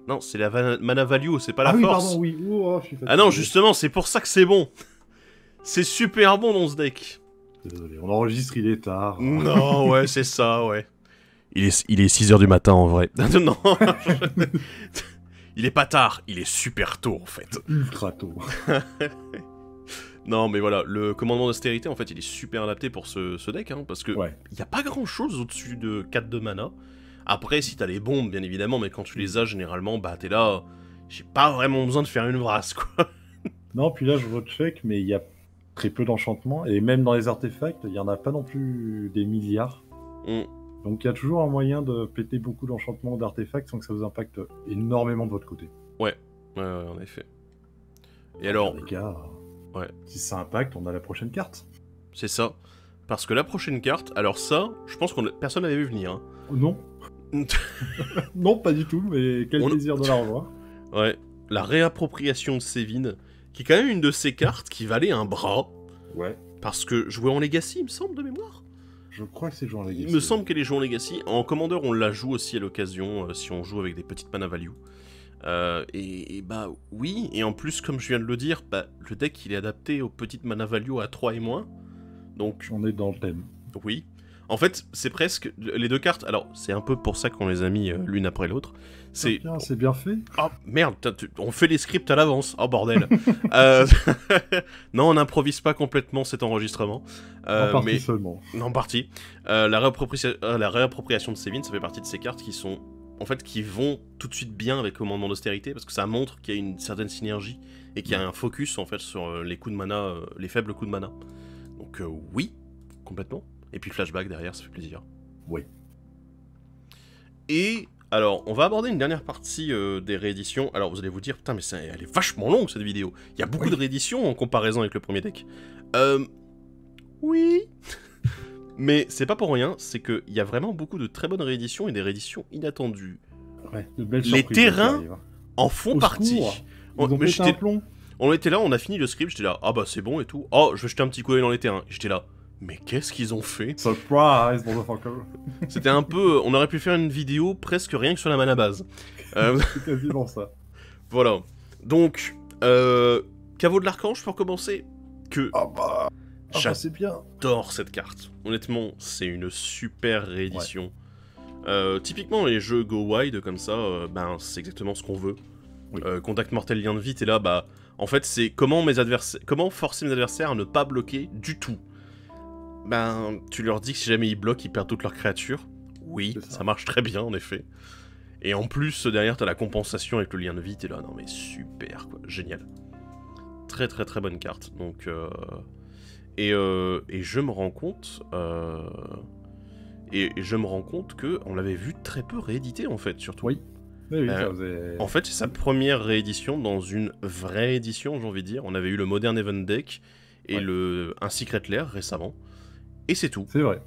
Non, c'est la mana value, c'est pas Ah la oui, force. pardon, oui. Oh, je suis fatigué. Ah non, justement, c'est pour ça que c'est bon. C'est super bon dans ce deck. Désolé, on enregistre, il est tard. Non, ouais, c'est ça, ouais. Il est 6h du matin, en vrai. Non. Il est pas tard, il est super tôt, en fait. Ultra tôt. Non, mais voilà, le commandement d'austérité, en fait, il est super adapté pour ce deck, hein, parce que y a pas grand-chose au-dessus de 4 de mana. Après, si t'as les bombes, bien évidemment, mais quand tu les as, généralement, bah, t'es là... J'ai pas vraiment besoin de faire une brasse, quoi. Non, puis là, je recheck, mais il y a très peu d'enchantements, et même dans les artefacts, il y en a pas non plus des milliards. Donc il y a toujours un moyen de péter beaucoup d'enchantements ou d'artefacts sans que ça vous impacte énormément de votre côté. Ouais, en effet. Et alors... Dans les cas, ouais. Si ça impacte, on a la prochaine carte. C'est ça. Parce que la prochaine carte, alors ça, je pense que personne n'avait vu venir. Hein. Non. Non, pas du tout, mais quel plaisir de la revoir. Ouais, la réappropriation de Sévine, qui est quand même une de ces cartes qui valait un bras. Ouais. Parce que jouer en Legacy, il me semble, de mémoire. Je crois que c'est joué en Legacy. Il me semble qu'elle est jouée en Legacy. En Commander, on la joue aussi à l'occasion, si on joue avec des petites mana value. Et bah oui, et en plus, comme je viens de le dire, bah, le deck il est adapté aux petites mana value à 3 et moins. Donc... On est dans le thème. Oui. En fait, c'est presque les deux cartes. Alors, c'est un peu pour ça qu'on les a mis l'une après l'autre. C'est bien fait. Oh merde, on fait les scripts à l'avance. Oh bordel. Non, on n'improvise pas complètement cet enregistrement. En partie seulement. En partie. La réappropriation de Sévine, ça fait partie de ces cartes qui sont, en fait, qui vont tout de suite bien avec Commandement d'austérité parce que ça montre qu'il y a une certaine synergie et qu'il y a un focus en fait sur les coups de mana, les faibles coups de mana. Donc oui, complètement. Et puis flashback derrière, ça fait plaisir. Oui. Et alors, on va aborder une dernière partie des rééditions. Alors, vous allez vous dire, putain, mais elle est vachement longue cette vidéo. Il y a beaucoup de rééditions en comparaison avec le premier deck. Oui. Mais c'est pas pour rien, c'est qu'il y a vraiment beaucoup de très bonnes rééditions et des rééditions inattendues. Ouais, de belles les surprises terrains en font partie. On était là, on a fini le script, j'étais là, ah bah c'est bon et tout. Oh, je vais jeter un petit coup d'œil dans les terrains. J'étais là, mais qu'est-ce qu'ils ont fait? Surprise, motherfucker. C'était un peu... On aurait pu faire une vidéo presque rien que sur la mana base. C'est quasiment ça. Voilà. Donc, Caveau de l'Archange, pour commencer, que... c'est bien. J'adore cette carte. Honnêtement, c'est une super réédition. Ouais. Typiquement, les jeux go wide comme ça, ben, c'est exactement ce qu'on veut. Oui. Contact mortel, lien de vie, t'es là, bah... En fait, c'est comment forcer mes adversaires à ne pas bloquer du tout. Ben, tu leur dis que si jamais ils bloquent, ils perdent toutes leurs créatures. Oui, ça marche très bien, en effet. Et en plus, derrière, t'as la compensation avec le lien de vie, t'es là, non mais super, quoi, génial. Très très très bonne carte, donc... Et je me rends compte... Et je me rends compte qu'on l'avait vu très peu réédité, en fait, surtout. Oui. Oui, ça faisait... En fait, c'est sa première réédition dans une vraie édition, j'ai envie de dire. On avait eu le Modern Event Deck et un Secret Lair récemment. Et c'est tout. C'est vrai.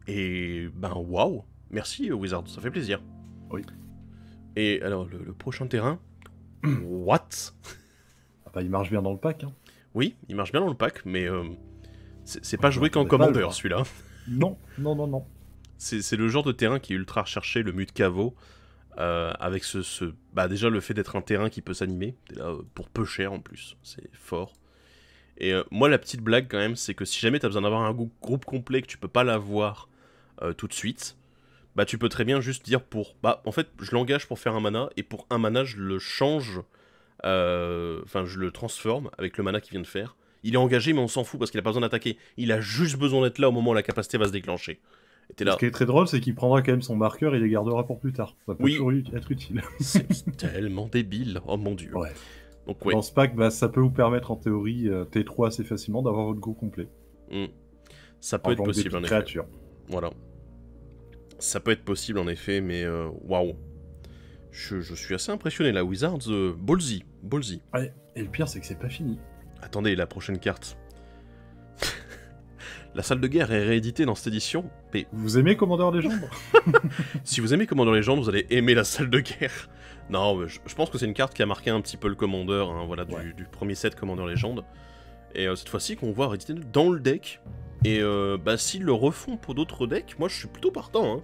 Et ben waouh, merci Wizard, ça fait plaisir. Oui. Et alors le prochain terrain, what? Ah bah, il marche bien dans le pack. Hein. Oui, il marche bien dans le pack, mais c'est pas joué qu'en Commander celui-là. Non. C'est le genre de terrain qui est ultra recherché, le Mute Caveau, avec bah déjà le fait d'être un terrain qui peut s'animer, là pour peu cher en plus, c'est fort. Et moi, la petite blague, quand même, c'est que si jamais t'as besoin d'avoir un groupe complet, que tu peux pas l'avoir tout de suite, bah tu peux très bien juste dire pour... Bah, en fait, je l'engage pour faire un mana, et pour un mana, je le change... Enfin, je le transforme avec le mana qu'il vient de faire. Il est engagé, mais on s'en fout, parce qu'il a pas besoin d'attaquer. Il a juste besoin d'être là au moment où la capacité va se déclencher. Là. Ce qui est très drôle, c'est qu'il prendra quand même son marqueur et les gardera pour plus tard. Ça peut toujours être utile. C'est tellement débile, oh mon dieu. Ouais. Donc, dans ce pack, bah, ça peut vous permettre en théorie T3 assez facilement d'avoir votre groupe complet. Ça peut être possible en effet. Créatures. Voilà. Ça peut être possible en effet, mais waouh. Je suis assez impressionné là, Wizards. Ballsy. Ouais, et le pire c'est que c'est pas fini. Attendez, la prochaine carte. La salle de guerre est rééditée dans cette édition. Mais... Vous aimez Commander Légende? Si vous aimez Commander Légende, vous allez aimer la salle de guerre. Non, mais je pense que c'est une carte qui a marqué un petit peu le commandeur, hein, voilà, Ouais. du premier set Commander Légende. Et cette fois-ci qu'on voit réédité dans le deck. Et bah s'ils le refont pour d'autres decks, moi je suis plutôt partant. Hein.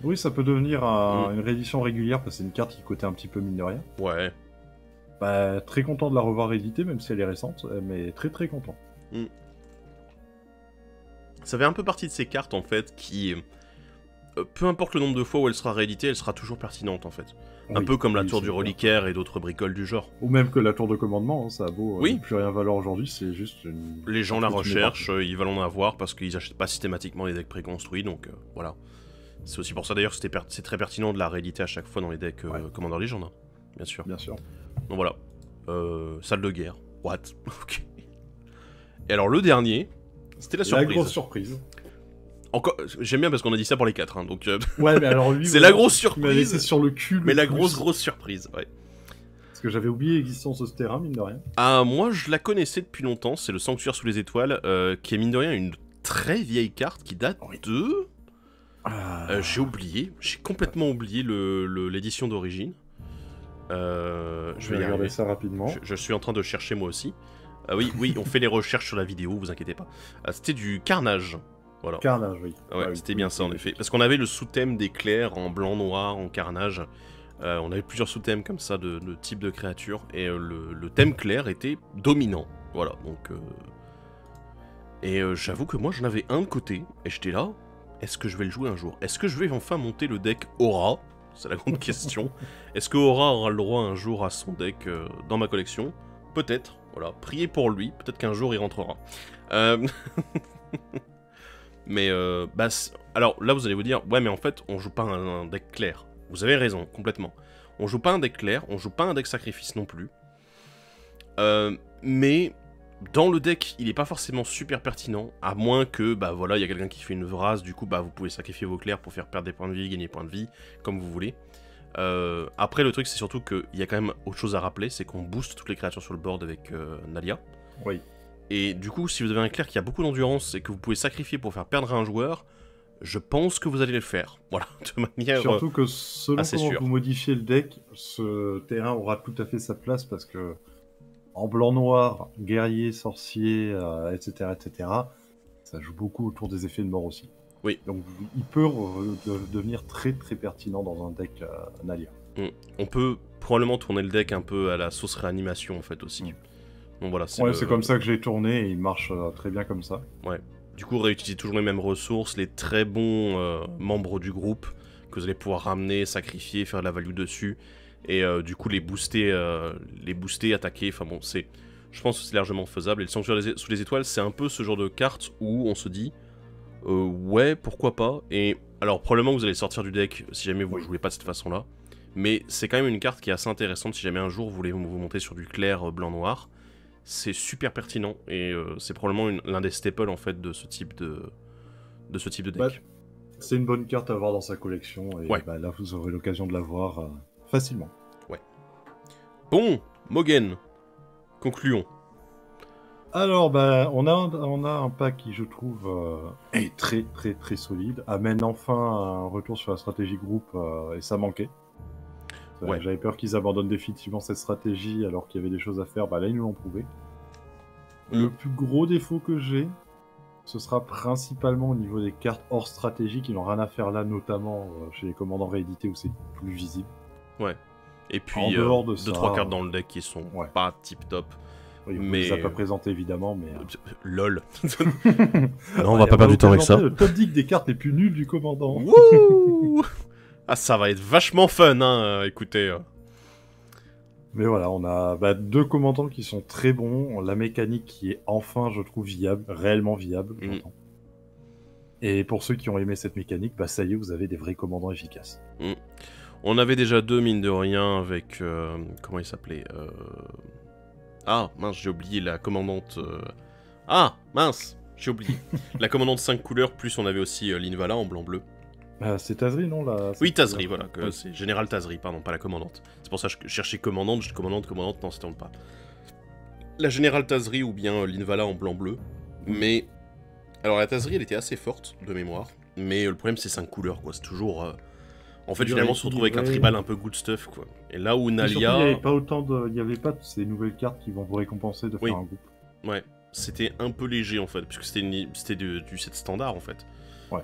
Oui, ça peut devenir une réédition régulière parce que c'est une carte qui coûtait un petit peu mine de rien. Ouais. Bah, très content de la revoir rééditée, même si elle est récente, mais très très content. Ça fait un peu partie de ces cartes en fait qui, peu importe le nombre de fois où elle sera rééditée, elle sera toujours pertinente en fait. Un Oui, peu comme la oui, tour c'est du clair. reliquaire et d'autres bricoles du genre. Ou même que la tour de commandement, hein, ça a beau Oui. ne plus rien valoir aujourd'hui, c'est juste une... Les gens un la truc qui met recherchent, partout. ils veulent en avoir parce qu'ils achètent pas systématiquement les decks préconstruits, donc voilà. C'est aussi pour ça d'ailleurs que c'est très pertinent de la rééditer à chaque fois dans les decks Commander Legend, hein, bien sûr. Bien sûr. Donc voilà. Salle de guerre. What? Ok. Et alors le dernier, c'était la surprise. La grosse surprise. Encore, j'aime bien parce qu'on a dit ça pour les 4, hein, donc Ouais, mais alors lui... c'est voilà, la grosse tu m'as laissé surprise, sur le cul. mais la plus. grosse surprise, ouais. Parce que j'avais oublié l'existence de ce terrain, mine de rien. Ah, moi je la connaissais depuis longtemps, c'est le Sanctuaire sous les étoiles, qui est mine de rien une très vieille carte qui date de... j'ai oublié, j'ai complètement oublié l'édition d'origine. Je vais regarder ça rapidement. Je suis en train de chercher moi aussi. Oui, on fait les recherches sur la vidéo, vous inquiétez pas. C'était du Carnage. Voilà. Carnage, oui. Ouais, oui, c'était bien ça en effet. Parce qu'on avait le sous-thème des clairs en blanc, noir, en Carnage. On avait plusieurs sous-thèmes comme ça de type de créatures. Et le thème clair était dominant. Voilà, donc... Et j'avoue que moi j'en avais un de côté. Et j'étais là, est-ce que je vais le jouer un jour? Est-ce que je vais enfin monter le deck Aura? C'est la grande question. Est-ce que Aura aura le droit un jour à son deck dans ma collection? Peut-être, voilà. Priez pour lui, peut-être qu'un jour il rentrera. Mais, alors là vous allez vous dire, ouais mais en fait on joue pas un deck clair. Vous avez raison, complètement. On joue pas un deck clair, on joue pas un deck sacrifice non plus. Mais dans le deck, il est pas forcément super pertinent, à moins que, bah voilà, il y a quelqu'un qui fait une Vraz, du coup, bah vous pouvez sacrifier vos clairs pour faire perdre des points de vie, gagner des points de vie, comme vous voulez. Après, le truc, c'est surtout qu'il y a quand même autre chose à rappeler, c'est qu'on booste toutes les créatures sur le board avec Nalia. Oui. Et du coup, si vous avez un clair qui a beaucoup d'endurance et que vous pouvez sacrifier pour faire perdre un joueur, je pense que vous allez le faire. Voilà, de manière Surtout que selon assez comment sûre. vous modifiez le deck, ce terrain aura tout à fait sa place parce que en blanc-noir, guerrier, sorcier, etc., ça joue beaucoup autour des effets de mort aussi. Oui. Donc il peut devenir très très pertinent dans un deck Nalia. On peut probablement tourner le deck un peu à la sauce réanimation en fait aussi. Donc voilà, C'est comme ça que j'ai tourné et il marche très bien comme ça. Ouais. Du coup, réutilisez toujours les mêmes ressources, les très bons membres du groupe que vous allez pouvoir ramener, sacrifier, faire de la value dessus. Et du coup, les booster, attaquer. Enfin bon, je pense que c'est largement faisable. Et le Sanctuaire sous les étoiles, c'est un peu ce genre de carte où on se dit, ouais, pourquoi pas. Et alors, probablement, vous allez sortir du deck si jamais vous ne jouez pas de cette façon-là. Mais c'est quand même une carte qui est assez intéressante si jamais un jour vous voulez vous monter sur du clair blanc-noir. C'est super pertinent et c'est probablement l'un des staples en fait de ce type de deck. Bah, c'est une bonne carte à avoir dans sa collection et Ouais. bah, là vous aurez l'occasion de la voir facilement. Ouais. Bon, Mogen, concluons. Alors bah on a un pack qui je trouve est très très très solide, amène enfin un retour sur la stratégie groupe et ça manquait. Ouais. J'avais peur qu'ils abandonnent définitivement cette stratégie alors qu'il y avait des choses à faire, bah là ils nous l'ont prouvé. Le plus gros défaut que j'ai, ce sera principalement au niveau des cartes hors stratégie qui n'ont rien à faire là, notamment chez les commandants réédités où c'est plus visible. Ouais. Et puis En dehors de ça, 2-3 cartes dans le deck qui sont pas tip top. Oui, on mais les a pas présenté évidemment, mais... LOL. Non, on va pas perdre du temps avec ça. Le top 10 des cartes les plus nulles du commandant. Wouh. Ah, ça va être vachement fun, hein, écoutez. Mais voilà, on a deux commandants qui sont très bons, la mécanique qui est enfin, je trouve, viable, réellement viable, j'entends. Et pour ceux qui ont aimé cette mécanique, bah ça y est, vous avez des vrais commandants efficaces. On avait déjà deux, mine de rien, avec... comment il s'appelait Ah, mince, j'ai oublié la commandante... Ah, mince, j'ai oublié. La commandante 5 couleurs, plus on avait aussi l'Invala en blanc-bleu. C'est Tazri, non là, Oui, Tazri, voilà, c'est Général Tazri, pardon, pas la commandante. C'est pour ça que je cherchais commandante, commandante, non, c'était pas. La Générale Tazri ou bien l'Invala en blanc-bleu. Mais... Alors la Tazri, elle était assez forte, de mémoire. Mais le problème, c'est 5 couleurs, quoi. C'est toujours... En fait, finalement, on se retrouve avec un tribal un peu good stuff, quoi. Et là où Nalia... Il n'y avait pas ces nouvelles cartes qui vont vous récompenser de faire un groupe. Ouais, c'était un peu léger, en fait, puisque c'était du set standard, en fait. Ouais.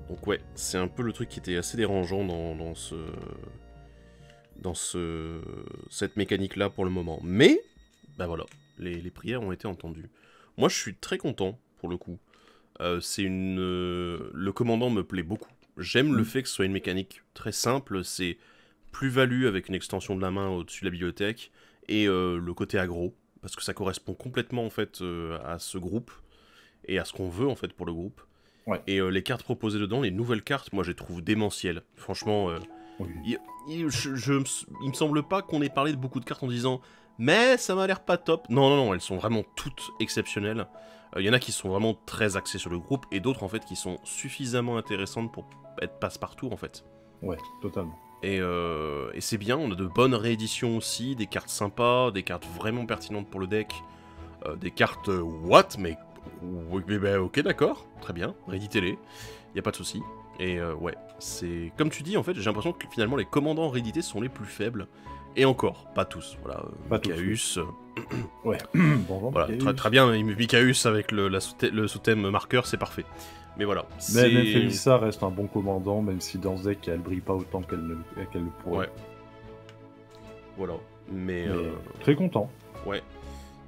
Donc ouais, c'est un peu le truc qui était assez dérangeant dans cette mécanique-là pour le moment. Mais, bah voilà, les prières ont été entendues. Moi, je suis très content, pour le coup. Le commandant me plaît beaucoup. J'aime le fait que ce soit une mécanique très simple, c'est plus-value avec une extension de la main au-dessus de la bibliothèque, et le côté aggro, parce que ça correspond complètement en fait à ce groupe, et à ce qu'on veut en fait pour le groupe. Ouais. Et les cartes proposées dedans, les nouvelles cartes, moi je les trouve démentielles. Franchement, Oui. il me semble pas qu'on ait parlé de beaucoup de cartes en disant « Mais ça m'a l'air pas top ». Non, elles sont vraiment toutes exceptionnelles. Il y en a qui sont vraiment très axées sur le groupe, et d'autres en fait qui sont suffisamment intéressantes pour être passe-partout en fait. Ouais, totalement. Et c'est bien, on a de bonnes rééditions aussi, des cartes sympas, des cartes vraiment pertinentes pour le deck, des cartes what, mais ok d'accord, très bien, rééditez-les, y a pas de souci. Et ouais, c'est comme tu dis en fait, j'ai l'impression que finalement les commandants réédités sont les plus faibles, et encore, pas tous, voilà, Mikaeus, ouais, bon, voilà, très bien, Mikaeus avec le sous-thème marqueur, c'est parfait. Mais voilà. Mais même Felissa reste un bon commandant, même si dans ce deck elle brille pas autant qu'elle le pourrait. Ouais. Voilà. Mais très content. Ouais.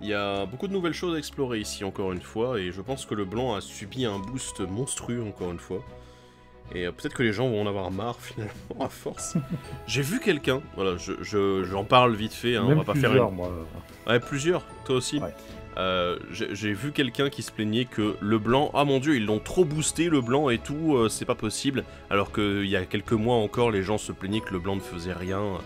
Il y a beaucoup de nouvelles choses à explorer ici, encore une fois, et je pense que le blanc a subi un boost monstrueux, encore une fois. Et peut-être que les gens vont en avoir marre, finalement, à force. J'ai vu quelqu'un, voilà, j'en parle vite fait, hein, même on va pas faire une... moi. Ouais, plusieurs, toi aussi. Ouais. J'ai vu quelqu'un qui se plaignait que le blanc, ah mon dieu, ils l'ont trop boosté le blanc et tout, c'est pas possible. Alors qu'il y a quelques mois encore, les gens se plaignaient que le blanc ne faisait rien.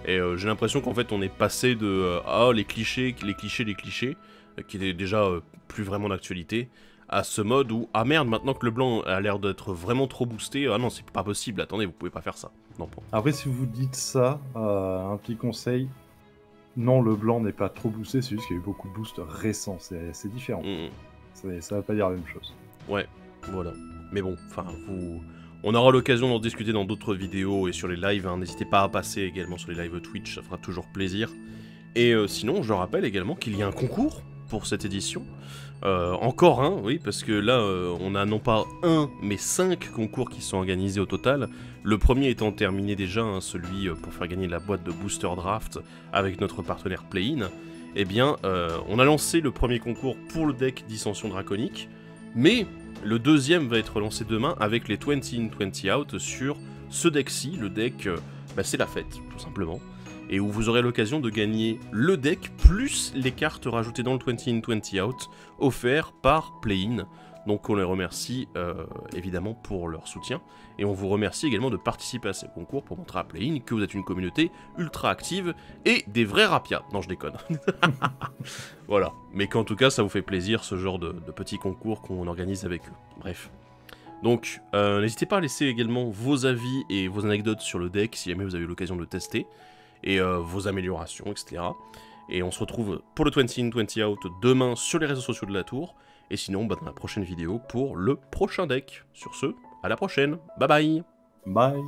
Et j'ai l'impression qu'en fait on est passé de les clichés, qui étaient déjà plus vraiment d'actualité, à ce mode où ah merde, maintenant que le blanc a l'air d'être vraiment trop boosté, ah non c'est pas possible, attendez, vous pouvez pas faire ça. Non, bon. Après si vous dites ça, un petit conseil. Non, le blanc n'est pas trop boosté, c'est juste qu'il y a eu beaucoup de boosts récents, c'est différent. Ça va pas dire la même chose. Ouais, voilà. Mais bon, enfin, on aura l'occasion d'en discuter dans d'autres vidéos et sur les lives, hein. N'hésitez pas à passer également sur les lives Twitch, ça fera toujours plaisir. Et sinon, je rappelle également qu'il y a un concours pour cette édition. Encore un, oui, parce que là, on a non pas un, mais 5 concours qui sont organisés au total. Le premier étant terminé déjà, hein, celui pour faire gagner la boîte de Booster Draft avec notre partenaire Play-in. Eh bien, on a lancé le premier concours pour le deck Dissension Draconique, mais le deuxième va être lancé demain avec les 20 in 20 out sur ce deck-ci. Le deck, c'est la fête, tout simplement. Et où vous aurez l'occasion de gagner le deck plus les cartes rajoutées dans le 20 in 20 out offert par Play-in. Donc on les remercie évidemment pour leur soutien. Et on vous remercie également de participer à ces concours pour montrer à Play-in que vous êtes une communauté ultra active et des vrais rapias. Non, je déconne. Voilà. Mais qu'en tout cas ça vous fait plaisir ce genre de petits concours qu'on organise avec eux. Bref. Donc n'hésitez pas à laisser également vos avis et vos anecdotes sur le deck si jamais vous avez eu l'occasion de le tester. Et vos améliorations, etc. Et on se retrouve pour le 20 in 20 out demain sur les réseaux sociaux de la tour. Et sinon, dans la prochaine vidéo pour le prochain deck. Sur ce, à la prochaine. Bye bye. Bye.